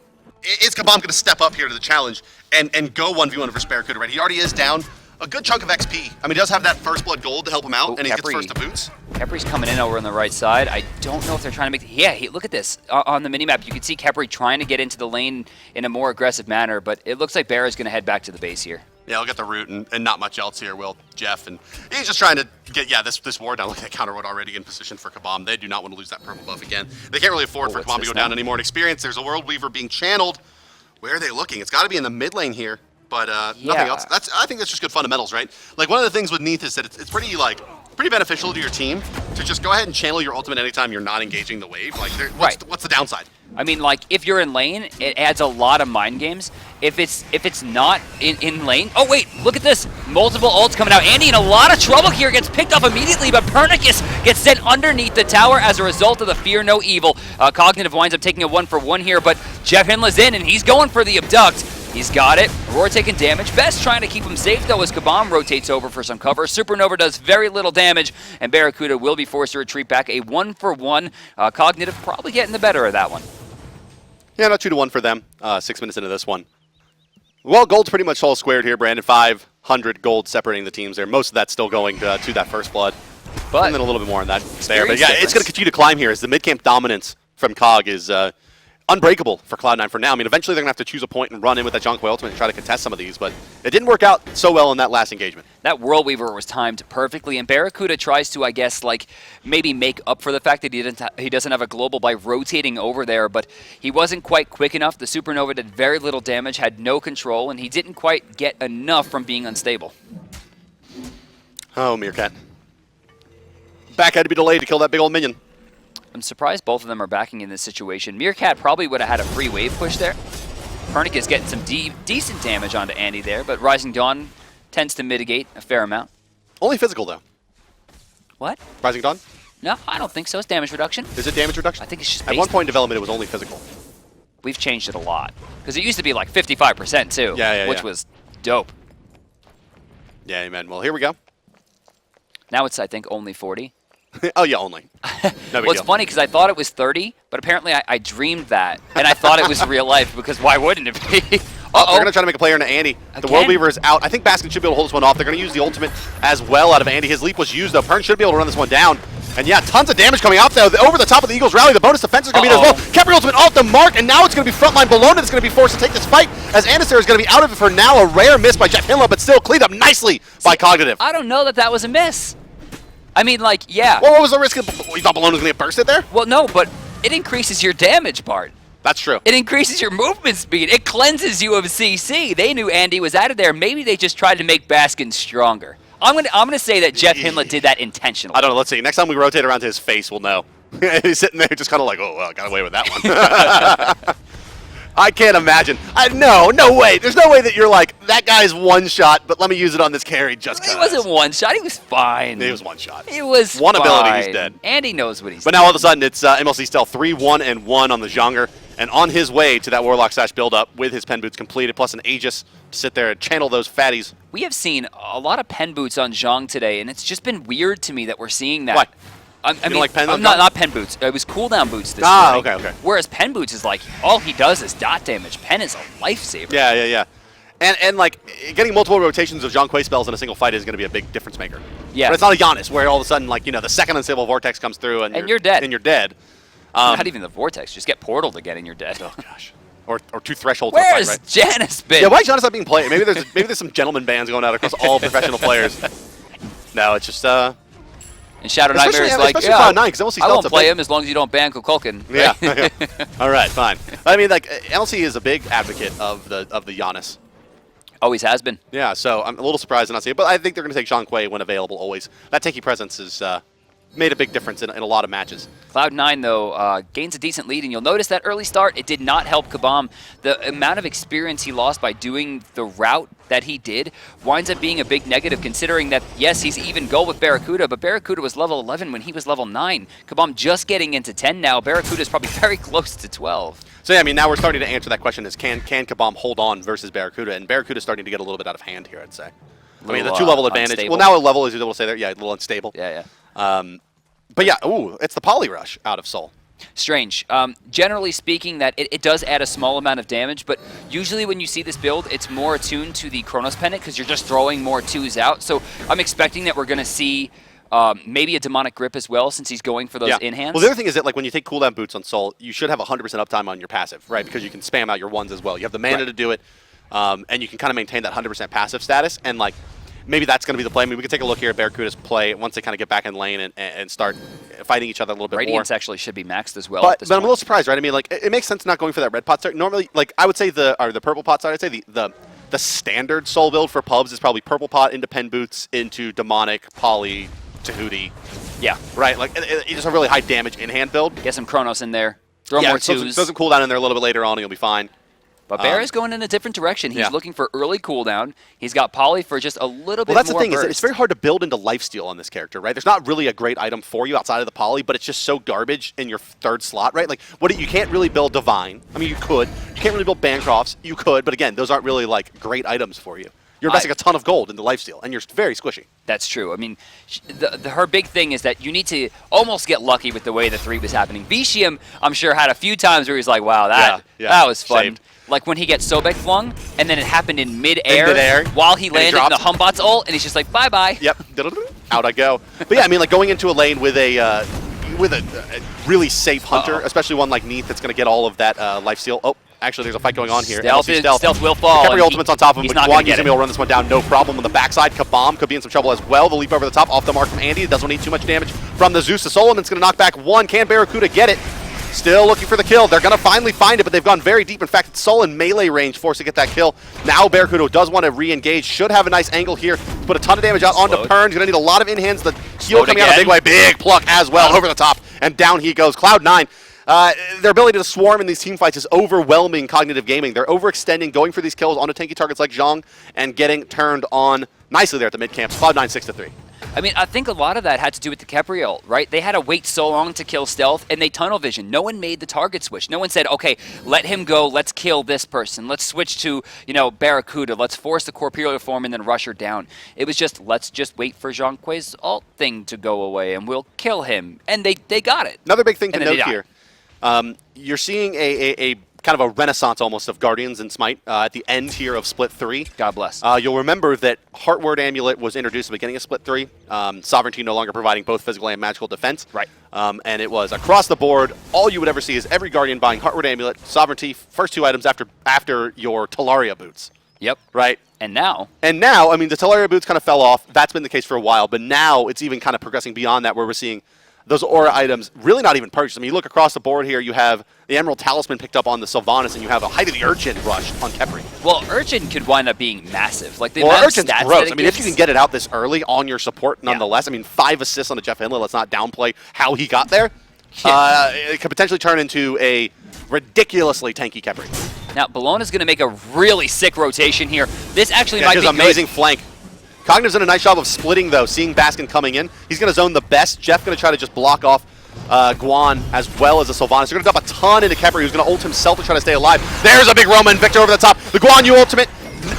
is Kabam going to step up here to the challenge and go 1v1 versus Barracuda, right? He already is down a good chunk of XP. I mean, he does have that first blood gold to help him out, and he gets first to boots. Kepri's coming in over on the right side. I don't know if they're trying to make... look at this. On the minimap, you can see Kepri trying to get into the lane in a more aggressive manner, but it looks like Barra's going to head back to the base here. Yeah, I'll get the root and not much else here, will Jeff. And he's just trying to get, this ward down. Look at that counter ward already in position for Kabam. They do not want to lose that purple buff again. They can't really afford for Kabam to go down anymore in experience. There's a World Weaver being channeled. Where are they looking? It's got to be in the mid lane here, but nothing else. I think that's just good fundamentals, right? Like, one of the things with Neath is that it's pretty beneficial to your team to just go ahead and channel your ultimate anytime you're not engaging the wave. Like, what's the downside? I mean, like, if you're in lane, it adds a lot of mind games. If it's not in lane... Oh, wait, look at this. Multiple ults coming out. Andy in a lot of trouble here. Gets picked off immediately, but Pernicus gets sent underneath the tower as a result of the Fear No Evil. Cognitive winds up taking a 1-for-1 here, but Jeff Hinla's in, and he's going for the abduct. He's got it. Aurora taking damage. Best trying to keep him safe, though, as Kabam rotates over for some cover. Supernova does very little damage, and Barracuda will be forced to retreat back. A 1-for-1. Cognitive probably getting the better of that one. Yeah, not 2-1 for them. 6 minutes into this one. Well, gold's pretty much all squared here, Brandon. 500 gold separating the teams there. Most of that's still going to that first blood. But and then a little bit more on that there. But yeah, it's going to continue to climb here as the mid-camp dominance from Cog is unbreakable for Cloud9 for now. I mean, eventually they're going to have to choose a point and run in with that Zhong Kui ultimate and try to contest some of these, but it didn't work out so well in that last engagement. That World Weaver was timed perfectly, and Barracuda tries to, I guess, like maybe make up for the fact that he doesn't have a global by rotating over there, but he wasn't quite quick enough. The Supernova did very little damage, had no control, and he didn't quite get enough from being unstable. Oh, Meerkat. Back had to be delayed to kill that big old minion. I'm surprised both of them are backing in this situation. Meerkat probably would have had a free wave push there. Pernic is getting some decent damage onto Andy there, but Rising Dawn tends to mitigate a fair amount. Only physical, though. What? Rising Dawn? No, I don't think so. It's damage reduction. Is it damage reduction? I think it's just At one point in development, it was only physical. We've changed it a lot. Because it used to be like 55% too, which was dope. Yeah, amen. Well, here we go. Now it's, I think, only 40. Oh, yeah, only. No big Well, it's deal. funny because I thought it was 30, but apparently I dreamed that, and I thought it was real life because why wouldn't it be? They're Uh-oh. going to try to make a player into Andy. The Again? World Weaver is out. I think Baskin should be able to hold this one off. They're going to use the ultimate as well out of Andy. His leap was used, though. Pern should be able to run this one down. And yeah, tons of damage coming out, though. Over the top of the Eagles rally. The bonus defense is going to be there as well. Khepri ultimate off the mark, and now it's going to be frontline Bologna that's going to be forced to take this fight, as Anastair is going to be out of it for now. A rare miss by Jeff Hinlow, but still cleaned up nicely by Cognitive. I don't know that was a miss. I mean, like, yeah. Well, what was the risk? You thought Bologna was going to get bursted there? Well, no, but it increases your damage, Bart. That's true. It increases your movement speed. It cleanses you of CC. They knew Andy was out of there. Maybe they just tried to make Baskin stronger. I'm gonna say that Jeff Hinla did that intentionally. I don't know. Let's see. Next time we rotate around to his face, we'll know. He's sitting there just kind of like, oh, well, I got away with that one. I can't imagine. No way. There's no way that you're like, that guy's one shot, but let me use it on this carry just because. He wasn't one shot. He was fine. It was one shot. It was one fine. ability, he's dead. Andy knows what he's But doing. now all of a sudden, it's MLC Stealth 3-1-1 on the Zhonger, and on his way to that Warlock Sash build-up with his pen boots completed, plus an Aegis to sit there and channel those fatties. We have seen a lot of pen boots on Zhang today, and it's just been weird to me that we're seeing that. What? I mean, like pen on not, Zhang? not pen boots. It was cooldown boots this Ah, morning. okay. Whereas pen boots is like, all he does is dot damage. Pen is a lifesaver. Yeah. And like, getting multiple rotations of Zhong Kui spells in a single fight is going to be a big difference maker. Yeah. But it's not a Giannis, where all of a sudden, like, the second Unstable Vortex comes through and you're dead. And you're dead. Not even the vortex. Just get portaled again and you're dead. Oh, gosh. Or two thresholds. Where's fight, right? Janice been? Yeah, why is Giannis not being played? Maybe there's some gentleman bans going out across all professional players. No, it's just And Shadow Nightmare is like, especially yeah, Cloud9, 'cause MLC I won't Stealth's a play big- him as long as you don't ban Kukulkan. Yeah. All right, fine. I mean, like, MLC is a big advocate of the Giannis. Always has been. Yeah, so I'm a little surprised to not see it, but I think they're going to take Zhong Kui when available always. That tanky presence has made a big difference in a lot of matches. Cloud9, though, gains a decent lead, and you'll notice that early start, it did not help Kabam. The amount of experience he lost by doing the route that he did winds up being a big negative, considering that, yes, he's even goal with Barracuda, but Barracuda was level 11 when he was level 9. Kabam just getting into 10 now. Barracuda is probably very close to 12. So, yeah, I mean, now we're starting to answer that question is can Kabam hold on versus Barracuda? And Barracuda's starting to get a little bit out of hand here, I'd say. I mean, the Little, two-level advantage. unstable. Well, now a level, as you're able to say there, yeah, a little unstable. Yeah. But, yeah, it's the Poly Rush out of Soul. Strange. Generally speaking, that it does add a small amount of damage, but usually when you see this build, it's more attuned to the Chronos Pendant because you're just throwing more 2s out. So I'm expecting that we're going to see maybe a Demonic Grip as well, since he's going for those in-hands. Well, the other thing is that, like, when you take cooldown boots on Soul, you should have 100% uptime on your passive, right? Because you can spam out your 1s as well. You have the mana to do it, and you can kind of maintain that 100% passive status, and, like, maybe that's going to be the play. I mean, we can take a look here at Barracuda's play once they kind of get back in lane and start fighting each other a little bit Radiance more. actually should be maxed as well. But, at this I'm a point. little surprised, right? I mean, like, it makes sense not going for that red pot start. Normally, like, I would say the purple pot start, I'd say the standard Soul build for pubs is probably purple pot into pen boots into demonic, poly, Tahuti. Yeah. Right? Like, it's just a really high damage in-hand build. Get some Chronos in there. Throw more 2s. Throw some cooldown in there a little bit later on and you'll be fine. But Bear is going in a different direction. He's yeah. looking for early cooldown. He's got Poly for just a little bit more Well, that's the thing, burst. is that it's very hard to build into lifesteal on this character, right? There's not really a great item for you outside of the Poly, but it's just so garbage in your third slot, right? Like, you can't really build Divine. I mean, you could. You can't really build Bancrofts. You could, but again, those aren't really, like, great items for you. You're investing a ton of gold into lifesteal, and you're very squishy. That's true. I mean, her big thing is that you need to almost get lucky with the way the 3 was happening. Vicium, I'm sure, had a few times where he's like, wow, that was fun. Saved. Like when he gets Sobek flung, and then it happened in mid-air and while he he landed in the dropped. Humbot's ult, and he's just like, bye-bye. Yep. Out I go. But yeah, I mean, like, going into a lane with a with a really safe hunter, especially one like Neath that's going to get all of that life steal. Oh, actually, there's a fight going on here. Stealth will fall. Khepri ultimate's on top of him, he's but not Guan gonna get Yuuzumi will run this one down, no problem. On the backside, Kabam could be in some trouble as well. The leap over the top, off the mark from Andy. Doesn't need too much damage from the Zeus. The Solomon's going to knock back one. Can Barracuda get it? Still looking for the kill. They're going to finally find it, but they've gone very deep. In fact, it's Sol in melee range, forced to get that kill. Now Barracuda does want to re-engage. Should have a nice angle here. Put a ton of damage out onto Pern. He's going to need a lot of in-hands. The heal coming out a big way. Big pluck as well over the top. And down he goes. Cloud9. Their ability to swarm in these team fights is overwhelming Cognitive Gaming. They're overextending, going for these kills onto tanky targets like Zhang, and getting turned on nicely there at the mid camps. Cloud9 6-3. I mean, I think a lot of that had to do with the Khepri ult, right? They had to wait so long to kill Stealth, and they tunnel vision. No one made the target switch. No one said, okay, let him go, let's kill this person. Let's switch to, Barracuda. Let's force the Corporeal form and then rush her down. It was just, let's just wait for Zhang Kui's ult thing to go away, and we'll kill him. And they got it. Another big thing to And then note they here, you're seeing a kind of a renaissance almost of Guardians and Smite at the end here of Split 3. God bless. You'll remember that Heartward Amulet was introduced at the beginning of Split 3. Sovereignty no longer providing both physical and magical defense. Right. And it was across the board. All you would ever see is every Guardian buying Heartward Amulet, Sovereignty, first two items after your Talaria boots. Yep. Right? And now, I mean, the Talaria boots kind of fell off. That's been the case for a while. But now it's even kind of progressing beyond that, where we're seeing those aura items really not even purchased. I mean, you look across the board here, you have the Emerald Talisman picked up on the Sylvanas, and you have a Height of the Urchin rushed on Khepri. well, Urchin could wind up being massive. Like the Well, amount of Urchin's stats gross. that it I mean, if you gives- can get it out this early on your support, nonetheless. I mean, 5 assists on a Jeff Hindley. Let's not downplay how he got there. It could potentially turn into a ridiculously tanky Khepri. Now, Bologna's going to make a really sick rotation here. This actually Yeah, might his be amazing good. flank. Cognitive's done a nice job of splitting, though, seeing Baskin coming in. He's going to zone the best. Jeff going to try to just block off Guan as well as the Sylvanas. They're going to dump a ton into Khepri, who's going to ult himself to try to stay alive. There's a big Roman Victor over the top. The Guan Yu ultimate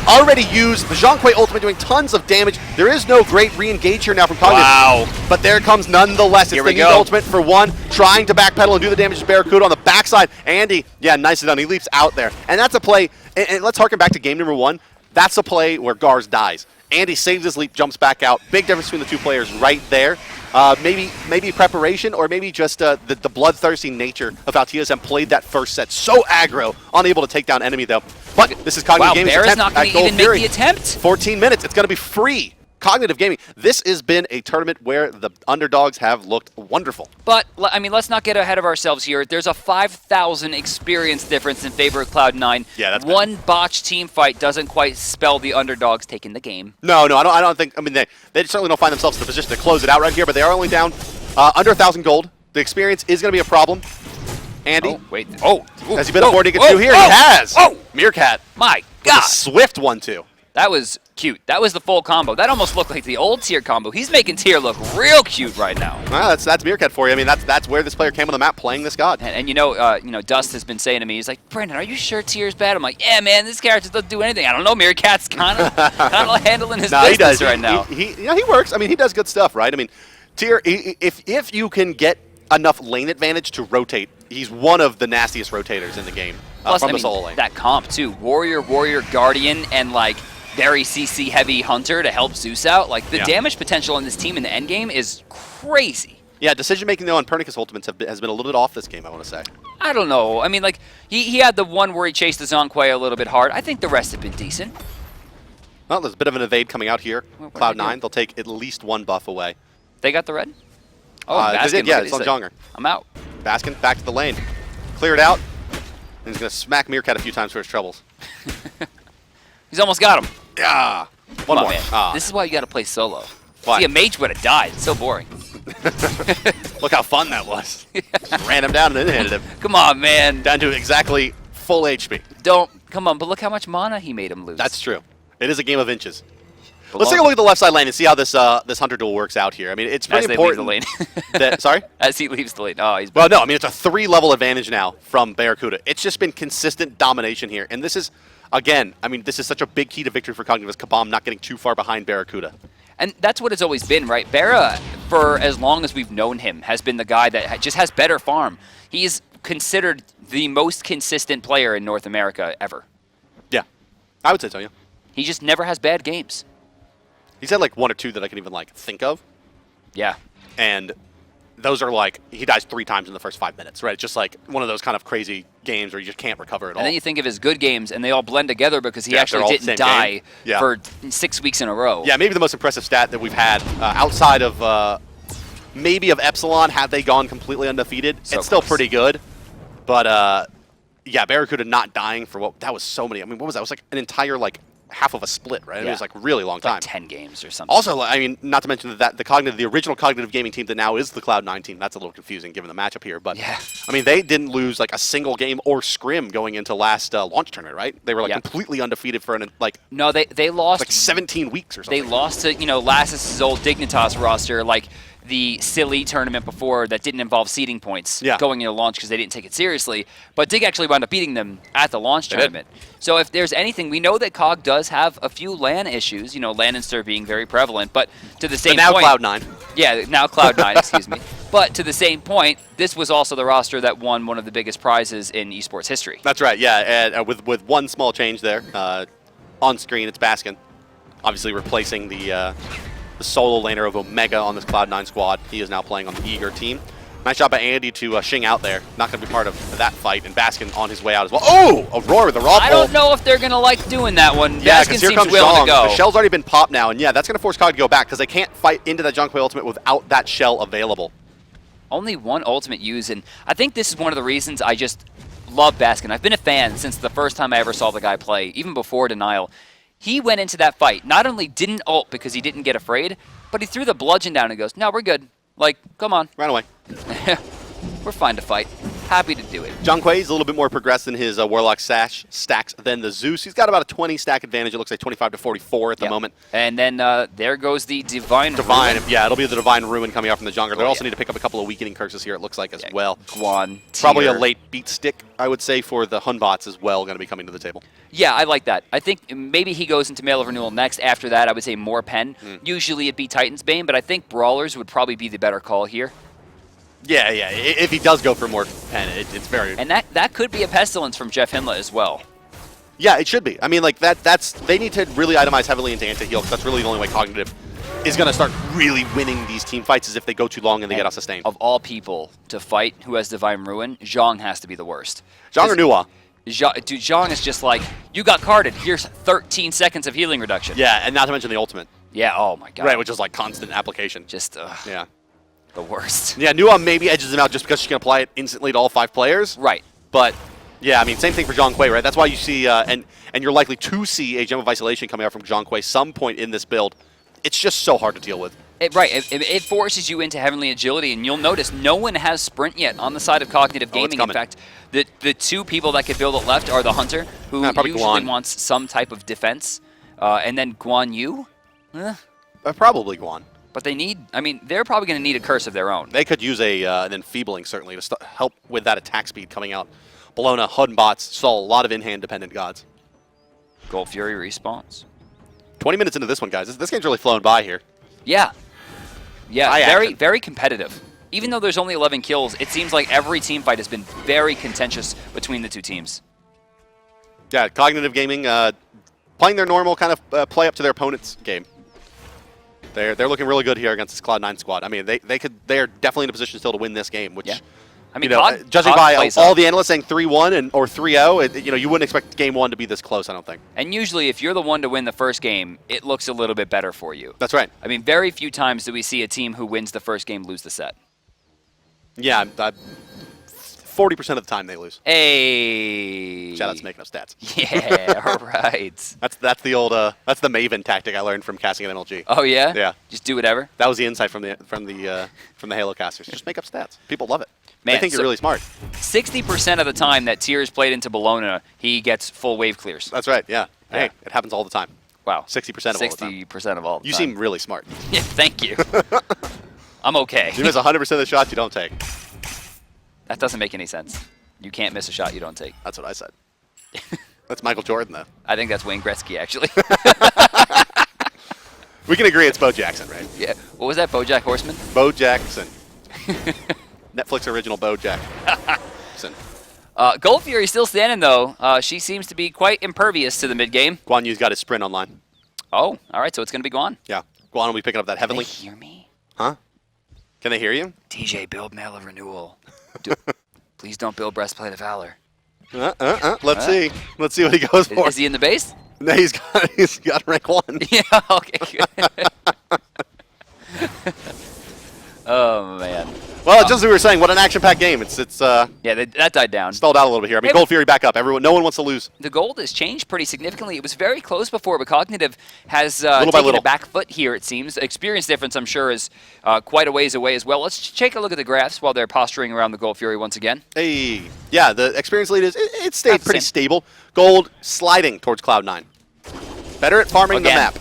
already used. The Zhang Kui ultimate doing tons of damage. There is no great re-engage here now from Cognitive. Wow. But there it comes nonetheless. It's Here the we Neath go. ultimate for one, trying to backpedal and do the damage to Barracuda on the backside. Andy, yeah, nicely done. He leaps out there. And that's a play, and let's harken back to game number 1. That's a play where Gars dies. Andy saves his leap, jumps back out. Big difference between the two players right there. Maybe preparation, or maybe just the bloodthirsty nature of how TSM played that first set. So aggro, unable to take down enemy though. But this is Cognitive Wow, Gaming's Bear's attempt not going at to Gold even Fury. make the attempt. 14 minutes. It's going to be free. Cognitive Gaming. This has been a tournament where the underdogs have looked wonderful. But, I mean, let's not get ahead of ourselves here. There's a 5,000 experience difference in favor of Cloud9. Yeah, that's bad. one botched team fight doesn't quite spell the underdogs taking the game. No, I don't think. I mean, they certainly don't find themselves in the position to close it out right here, but they are only down under 1,000 gold. The experience is going to be a problem. Andy, Oh, wait. Oh. Ooh, has he been whoa, affording to get whoa, through here? whoa, He has. Oh, Meerkat. my With God. a swift 1-2. That was cute. That was the full combo. That almost looked like the old tier combo. He's making tier look real cute right now. That's Meerkat for you. I mean, that's where this player came on the map playing this god. And Dust has been saying to me, he's like, Brandon, are you sure tier's bad? I'm like, yeah, man, this character doesn't do anything. I don't know. Meerkat's kind of handling his No, business he does right now. He works. I mean, he does good stuff, right? I mean, Tier, if you can get enough lane advantage to rotate, he's one of the nastiest rotators in the game Plus, from I the mean, solo lane. that comp too. Warrior, Guardian, and like very CC heavy Hunter to help Zeus out. Like the Yeah. damage potential in this team in the end game is crazy. Yeah, decision making though on Pernicus ultimates has been a little bit off this game, I want to say. I don't know. I mean, like he had the one where he chased the Zonquay a little bit hard. I think the rest have been decent. Well, there's a bit of an evade coming out here. What did they do? Cloud9, they'll take at least one buff away. They got the red. Oh, They Baskin, did, yeah, look at it's on these, Jonger. I'm out. Baskin back to the lane. Cleared out. And he's going to smack Meerkat a few times for his troubles. He's almost got him. Yeah. Come One on, more. man. Ah. This is why you got to play solo. Why? See, a mage would have died. It's so boring. Look how fun that was. Ran him down and then handed him. Come on, man. Down to exactly full HP. Don't. Come on, but look how much mana he made him lose. That's true. It is a game of inches. Let's take a look at the left side lane and see how this this Hunter duel works out here. I mean, it's pretty As they leave the important. lane. that, sorry? As he leaves the lane. Oh, he's Well, no, I mean, it's a 3-level advantage now from Barracuda. It's just been consistent domination here. And this is, again, I mean, this is such a big key to victory for Cognitive as Kabam not getting too far behind Barracuda. And that's what it's always been, right? Barra, for as long as we've known him, has been the guy that just has better farm. He's considered the most consistent player in North America ever. Yeah, I would say so, yeah. He just never has bad games. He's had like one or two that I can even like think of. Yeah. And those are like, he dies 3 times in the first 5 minutes, right? It's just like one of those kind of crazy games where you just can't recover at all. And then you think of his good games, and they all blend together because he Yeah, they're actually all the didn't same die game. Yeah. for 6 weeks in a row. Yeah, maybe the most impressive stat that we've had outside of maybe of Epsilon, had they gone completely undefeated. So it's still close. pretty good. But yeah, Barracuda not dying for what, that was so many. I mean, what was that? It was like an entire like half of a split, right? It Yeah. was like a really long time. Like 10 games or something. Also, I mean, not to mention that the original Cognitive Gaming team that now is the Cloud9 team. That's a little confusing given the matchup here, but Yeah. I mean, they didn't lose like a single game or scrim going into last launch tournament, right? They were like Yeah. completely undefeated for like No, they lost 17 weeks or They something. lost to, Lassus' old Dignitas roster, like the silly tournament before that didn't involve seeding points Yeah. going into launch because they didn't take it seriously. But Dig actually wound up beating them at the launch They did. tournament. So if there's anything, we know that COG does have a few LAN issues, LAN and Stir being very prevalent, but to the But same now point. Cloud9. Yeah, now Cloud9, excuse me. But to the same point, this was also the roster that won one of the biggest prizes in esports history. That's right, yeah, and with one small change there. On screen, it's Baskin, obviously replacing the solo laner of Omega on this Cloud9 squad. He is now playing on the Eager team. Nice job by Andy to Xing out there. Not going to be part of that fight, and Baskin on his way out as well. Oh, Aurora with the raw I pull. don't know if they're going to like doing that one. Yeah, Baskin because here seems comes willing Zhong. to go. The shell's already been popped now, and yeah, that's going to force COG to go back because they can't fight into that Junkway ultimate without that shell available. Only one ultimate use, and I think this is one of the reasons I just love Baskin. I've been a fan since the first time I ever saw the guy play, even before Denial. He went into that fight, not only didn't ult because he didn't get afraid, but he threw the bludgeon down and goes, no, we're good. Like, come on. Ran away. We're fine to fight. Happy to do it. Junkway is a little bit more progressed in his Warlock stacks than the Zeus. He's got about a 20 stack advantage. It looks like 25 to 44 at the Yep. moment. And then there goes the Divine Divine, Ruin. yeah, it'll be the Divine Ruin coming out from the jungler. They Oh, also yeah. need to pick up a couple of weakening curses here, it looks like, as Yeah, well. Guan, Probably a Tyr. late beat stick, I would say, for the Hunbots as well, going to be coming to the table. Yeah, I like that. I think maybe he goes into Mail of Renewal next. After that, I would say more Pen. Usually it'd be Titan's Bane, but I think Brawlers would probably be the better call here. Yeah, yeah, if he does go for more pen, it's very... And that could be a Pestilence from Jeff Hinla as well. Yeah, it should be. I mean, like, they need to really itemize heavily into anti-heal, because that's really the only way Cognitive is going to start really winning these team fights, is if they go too long and they get off sustained. Of all people to fight who has Divine Ruin, Zhong has to be the worst. Zhong or Nuwa? Dude, Zhong is just like, you got carded. Here's 13 seconds of healing reduction. Yeah, and not to mention the ultimate. Yeah, oh my god. Right, which is like constant application. Just Yeah. the worst. Yeah, Nuwa maybe edges him out just because she can apply it instantly to all 5 players. Right. But, yeah, I mean, same thing for Zhong Kui, right? That's why you see, and you're likely to see a Gem of Isolation coming out from Zhong Kui some point in this build. It's just so hard to deal with. It forces you into Heavenly Agility, and you'll notice no one has Sprint yet on the side of Cognitive Oh, it's Gaming. In coming. fact, the 2 people that could build it left are the Hunter, who probably usually Guan. wants some type of defense, and then Guan Yu. Probably Guan. But they're probably going to need a curse of their own. They could use an enfeebling, certainly, to help with that attack speed coming out. Bologna, Hunbots saw a lot of in-hand dependent gods. Gold Fury respawns. 20 minutes into this one, guys. This game's really flown by here. Yeah. Yeah, High very, action. very competitive. Even though there's only 11 kills, it seems like every team fight has been very contentious between the 2 teams. Yeah, Cognitive Gaming playing their normal kind of play up to their opponent's game. They're looking really good here against this Cloud9 squad. I mean, they are definitely in a position still to win this game, which, Yeah. I mean, judging COG by plays all up. the analysts saying 3-1 or 3-0, you wouldn't expect game 1 to be this close, I don't think. And usually, if you're the one to win the first game, it looks a little bit better for you. That's right. I mean, very few times do we see a team who wins the first game lose the set. Yeah, 40% of the time they lose. Hey. Shout out to Making Up Stats. Yeah, right. That's the old that's the Maven tactic I learned from casting at MLG. Oh yeah. Yeah. Just do whatever. That was the insight from the Halo casters. Just make up stats. People love it. Man, they think you're really smart. 60% of the time that Tears played into Bologna, he gets full wave clears. That's right. Yeah. Yeah. Hey, it happens all the time. Wow. 60% of all the time. 60% of all the You time. seem really smart. Yeah, thank you. I'm okay. You miss 100% of the shots you don't take. That doesn't make any sense. You can't miss a shot you don't take. That's what I said. That's Michael Jordan, though. I think that's Wayne Gretzky, actually. We can agree it's Bo Jackson, right? Yeah. What was that, BoJack Horseman? Bo Jackson. Netflix original Bo Jackson. Gold Fury still standing, though. She seems to be quite impervious to the mid-game. Guan Yu's got his sprint online. Oh, all right, so it's going to be Guan. Yeah. Guan will be picking up that Can they heavenly. hear me? Huh? Can they hear you? TJ, build Mail of Renewal. Please don't build Breastplate of Valor. Let's see. Let's see what he goes for. Is he in the base? No, he's got rank 1. Yeah, okay, good. Oh, man. Well, just as we were saying, what an action-packed game. It's Yeah, that died down. stalled out a little bit here. I mean, Hey, Gold Fury back up. No one wants to lose. The gold has changed pretty significantly. It was very close before, but Cognitive has Little by taken little. a back foot here, it seems. Experience difference, I'm sure, is quite a ways away as well. Let's take a look at the graphs while they're posturing around the Gold Fury once again. Hey, yeah, the experience lead it stayed About the pretty same. stable. Gold sliding towards Cloud9. Better at farming Again.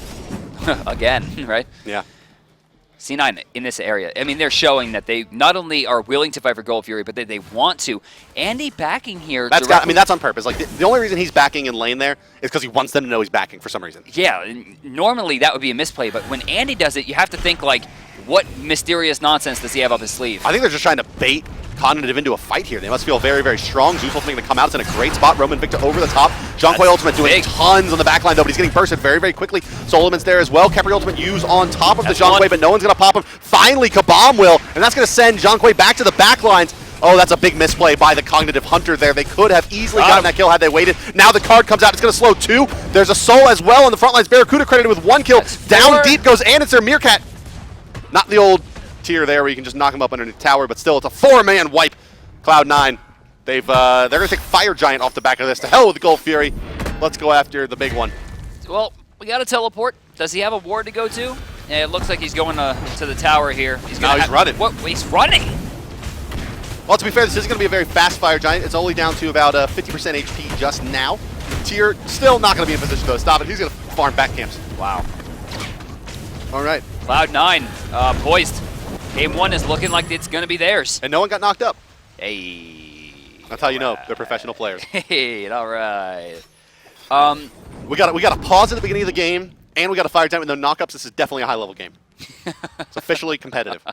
the map. Again, right? Yeah. C9 in this area. I mean, they're showing that they not only are willing to fight for Gold Fury, but they want to. Andy backing here. That's on purpose. Like the only reason he's backing in lane there is because he wants them to know he's backing for some reason. Yeah, and normally that would be a misplay, but when Andy does it, you have to think, like, what mysterious nonsense does he have up his sleeve? I think they're just trying to bait Cognitive into a fight here. They must feel very, very strong. Zeus ultimate going to come out. It's in a great spot. Roman Victor over the top. Jean-Quay ultimate doing big. tons on the back line, though, but he's getting bursted very, very quickly. Solomon's there as well. Khepri ultimate use on top of the That's Jean-Quay, one. but no one's going to pop him. Finally, Kabam will, and that's going to send Jean-Quay back to the back lines. Oh, that's a big misplay by the Cognitive Hunter there. They could have easily gotten that kill had they waited. Now the card comes out. It's going to slow 2. There's a Soul as well on the front lines. Barracuda credited with 1 kill. That's Down 4. deep goes Anderson. Meerkat. Not the old tier there where you can just knock him up underneath the tower, but still, it's a 4-man wipe. Cloud9. They're going to take Fire Giant off the back of this. To hell with the Gold Fury. Let's go after the big one. Well, we got to teleport. Does he have a ward to go to? Yeah, it looks like he's going to the tower here. He's running. What? He's running? Well, to be fair, this is going to be a very fast Fire Giant. It's only down to about 50% HP just now. Tier still not going to be in position, though, to stop it. He's going to farm back camps. Wow. All right. Cloud9 poised. Game 1 is looking like it's going to be theirs. And no one got knocked up. Hey. That's how you know they're professional players. Hey, all right. We got a pause at the beginning of the game, and we got a Fire Giant with no knockups. This is definitely a high-level game. It's officially competitive.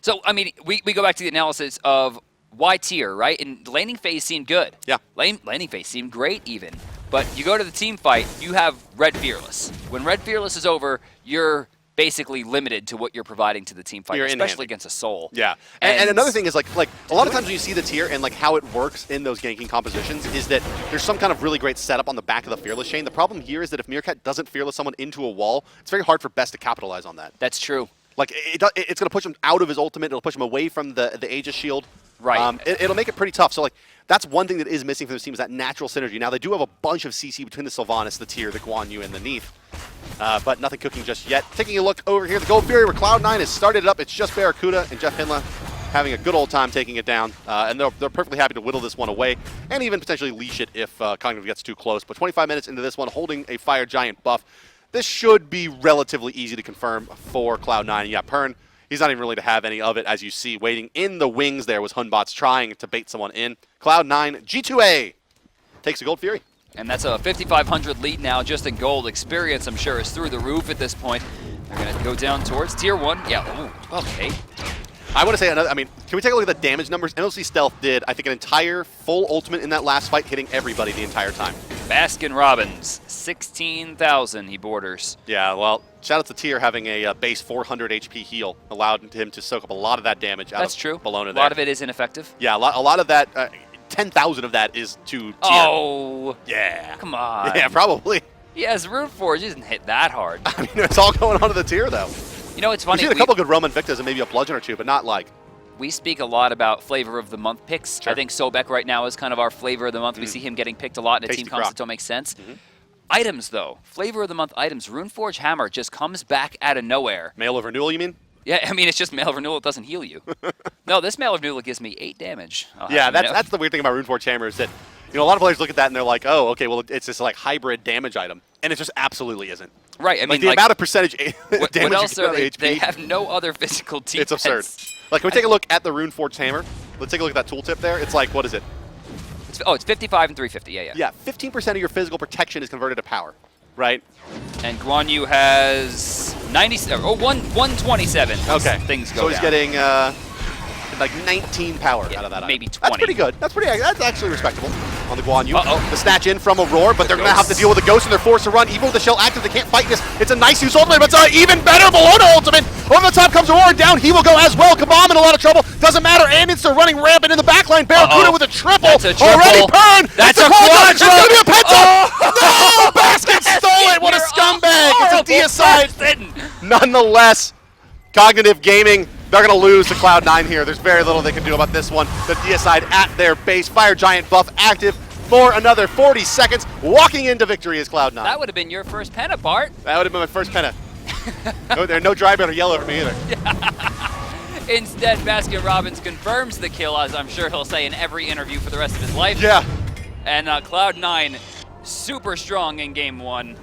So, I mean, we go back to the analysis of why tier, right? And the laning phase seemed good. Yeah. Laning phase seemed great even. But you go to the team fight, you have Red Fearless. When Red Fearless is over, you're basically limited to what you're providing to the team fight, You're in especially hand. against a Soul. Yeah, and another thing is like a lot of times when you see the tier and like how it works in those ganking compositions is that there's some kind of really great setup on the back of the Fearless chain. The problem here is that if Meerkat doesn't Fearless someone into a wall, it's very hard for Best to capitalize on that. That's true. Like it's going to push him out of his ultimate. It'll push him away from the Aegis shield. Right. It'll make it pretty tough. So like that's one thing that is missing from this team is that natural synergy. Now they do have a bunch of CC between the Sylvanas, the tier, the Guan Yu, and the Neith. But nothing cooking just yet. Taking a look over here, the Gold Fury where Cloud9 has started it up. It's just Barracuda and Jeff Hinla having a good old time taking it down. And they're perfectly happy to whittle this one away and even potentially leash it if Cognitive gets too close. But 25 minutes into this one, holding a Fire Giant buff. This should be relatively easy to confirm for Cloud9. Yeah, Pern, he's not even really to have any of it, as you see. Waiting in the wings there was Hunbots trying to bait someone in. Cloud9, G2A takes the Gold Fury. And that's a 5,500 lead now just in gold. Experience, I'm sure, is through the roof at this point. They're going to go down towards tier 1. Yeah, ooh, okay. I want to say another, can we take a look at the damage numbers? NLC Stealth did, I think, an entire full ultimate in that last fight, hitting everybody the entire time. Baskin Robbins, 16,000 he borders. Yeah, well, shout out to Tier having a base 400 HP heal, allowed him to soak up a lot of that damage out That's of true. Bologna A there. lot of it is ineffective. Yeah, a lot of that, 10,000 of that is to Tier. Oh, Yeah. come on. Yeah, probably. Yes, Rune Forge isn't hit that hard. I mean, it's all going on to the Tier, though. You know, it's We've funny. seen a couple good Roman Victas and maybe a Bludgeon or two, but not like... We speak a lot about flavor of the month picks. Sure. I think Sobek right now is kind of our flavor of the month. We see him getting picked a lot in a Tasty team comps croc. that don't make sense. Items, though. Flavor of the month items. Runeforge Hammer just comes back out of nowhere. Mail of Renewal, you mean? Yeah, I mean, it's just Mail of Renewal. It doesn't heal you. No, this Mail of Renewal gives me 8 damage. Yeah, that's the weird thing about Runeforge Hammer is that, a lot of players look at that and they're like, oh, okay, well, it's this like hybrid damage item. And it just absolutely isn't. Right, I mean, Like the amount of percentage what damage else you get are on they? HP. They have no other physical defense. It's absurd. Like, can we take a look at the Runeforged Hammer? Let's take a look at that tooltip there. It's like, what is it? It's 55 and 350, yeah. Yeah, 15% of your physical protection is converted to power, right? And Guan Yu has 127. Okay. Things go So he's down. getting like 19 power out of that item. maybe That's 20. pretty good. That's actually respectable. on the Guan Yu. The snatch in from Aurora, but they're going to have to deal with the Ghost, and they're forced to run. Even with the shell active, they can't fight this. It's a nice use ultimate, but it's even better Bologna ultimate. Over the top comes Aurora, down he will go as well. Kabam in a lot of trouble. Doesn't matter, Andins are running rampant in the backline. Barracuda with a triple. That's a triple. Already burned. That's it's a quadra. It's going to be a penta. No! Basket stole it. What a scumbag. It's a deicide. Nonetheless, Cognitive Gaming, they're going to lose to Cloud9 here. There's very little they can do about this one. The deicide at their base. Fire Giant buff active for another 40 seconds. Walking into victory is Cloud9. That would have been your first penta, Bart. That would have been my first penta. No, there are no dry or yellow for me either. Instead, Baskin Robbins confirms the kill, as I'm sure he'll say in every interview for the rest of his life. Yeah. And Cloud9, super strong in game 1.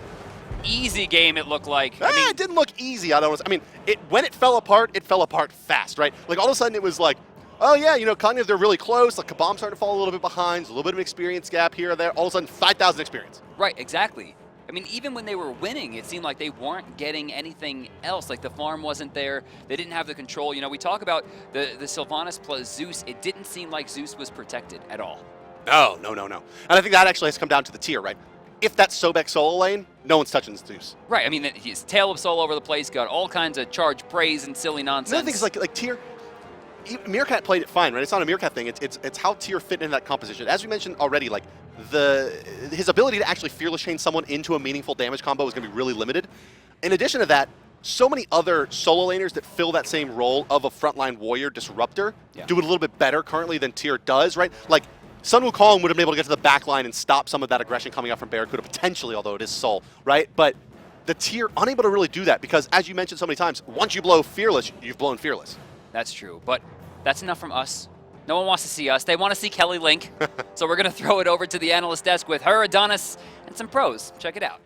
Easy game, it looked like. It didn't look easy. When it fell apart fast, right? Like all of a sudden it was like, oh yeah, Cognitive, they're really close. Like Kabam's starting to fall a little bit behind. There's a little bit of an experience gap here or there. All of a sudden, 5,000 experience. Right, exactly. I mean, even when they were winning, it seemed like they weren't getting anything else. Like the farm wasn't there. They didn't have the control. We talk about the Sylvanas plus Zeus. It didn't seem like Zeus was protected at all. No. And I think that actually has come down to the tier, right? If that's Sobek solo lane, no one's touching Zeus. Right. I mean, his tail whips all over the place, got all kinds of charge praise and silly nonsense. The other thing is like tier. Meerkat played it fine, right? It's not a Meerkat thing. It's how tier fit in that composition. As we mentioned already, like his ability to actually fearless chain someone into a meaningful damage combo is going to be really limited. In addition to that, so many other solo laners that fill that same role of a frontline warrior disruptor do it a little bit better currently than tier does, right? Like Sun Wukong would have been able to get to the back line and stop some of that aggression coming out from Barracuda potentially, although it is Soul, right? But the tier unable to really do that because, as you mentioned so many times, once you blow Fearless, you've blown Fearless. That's true, but that's enough from us. No one wants to see us. They want to see Kelly Link. So we're going to throw it over to the analyst desk with her, Adonis, and some pros. Check it out.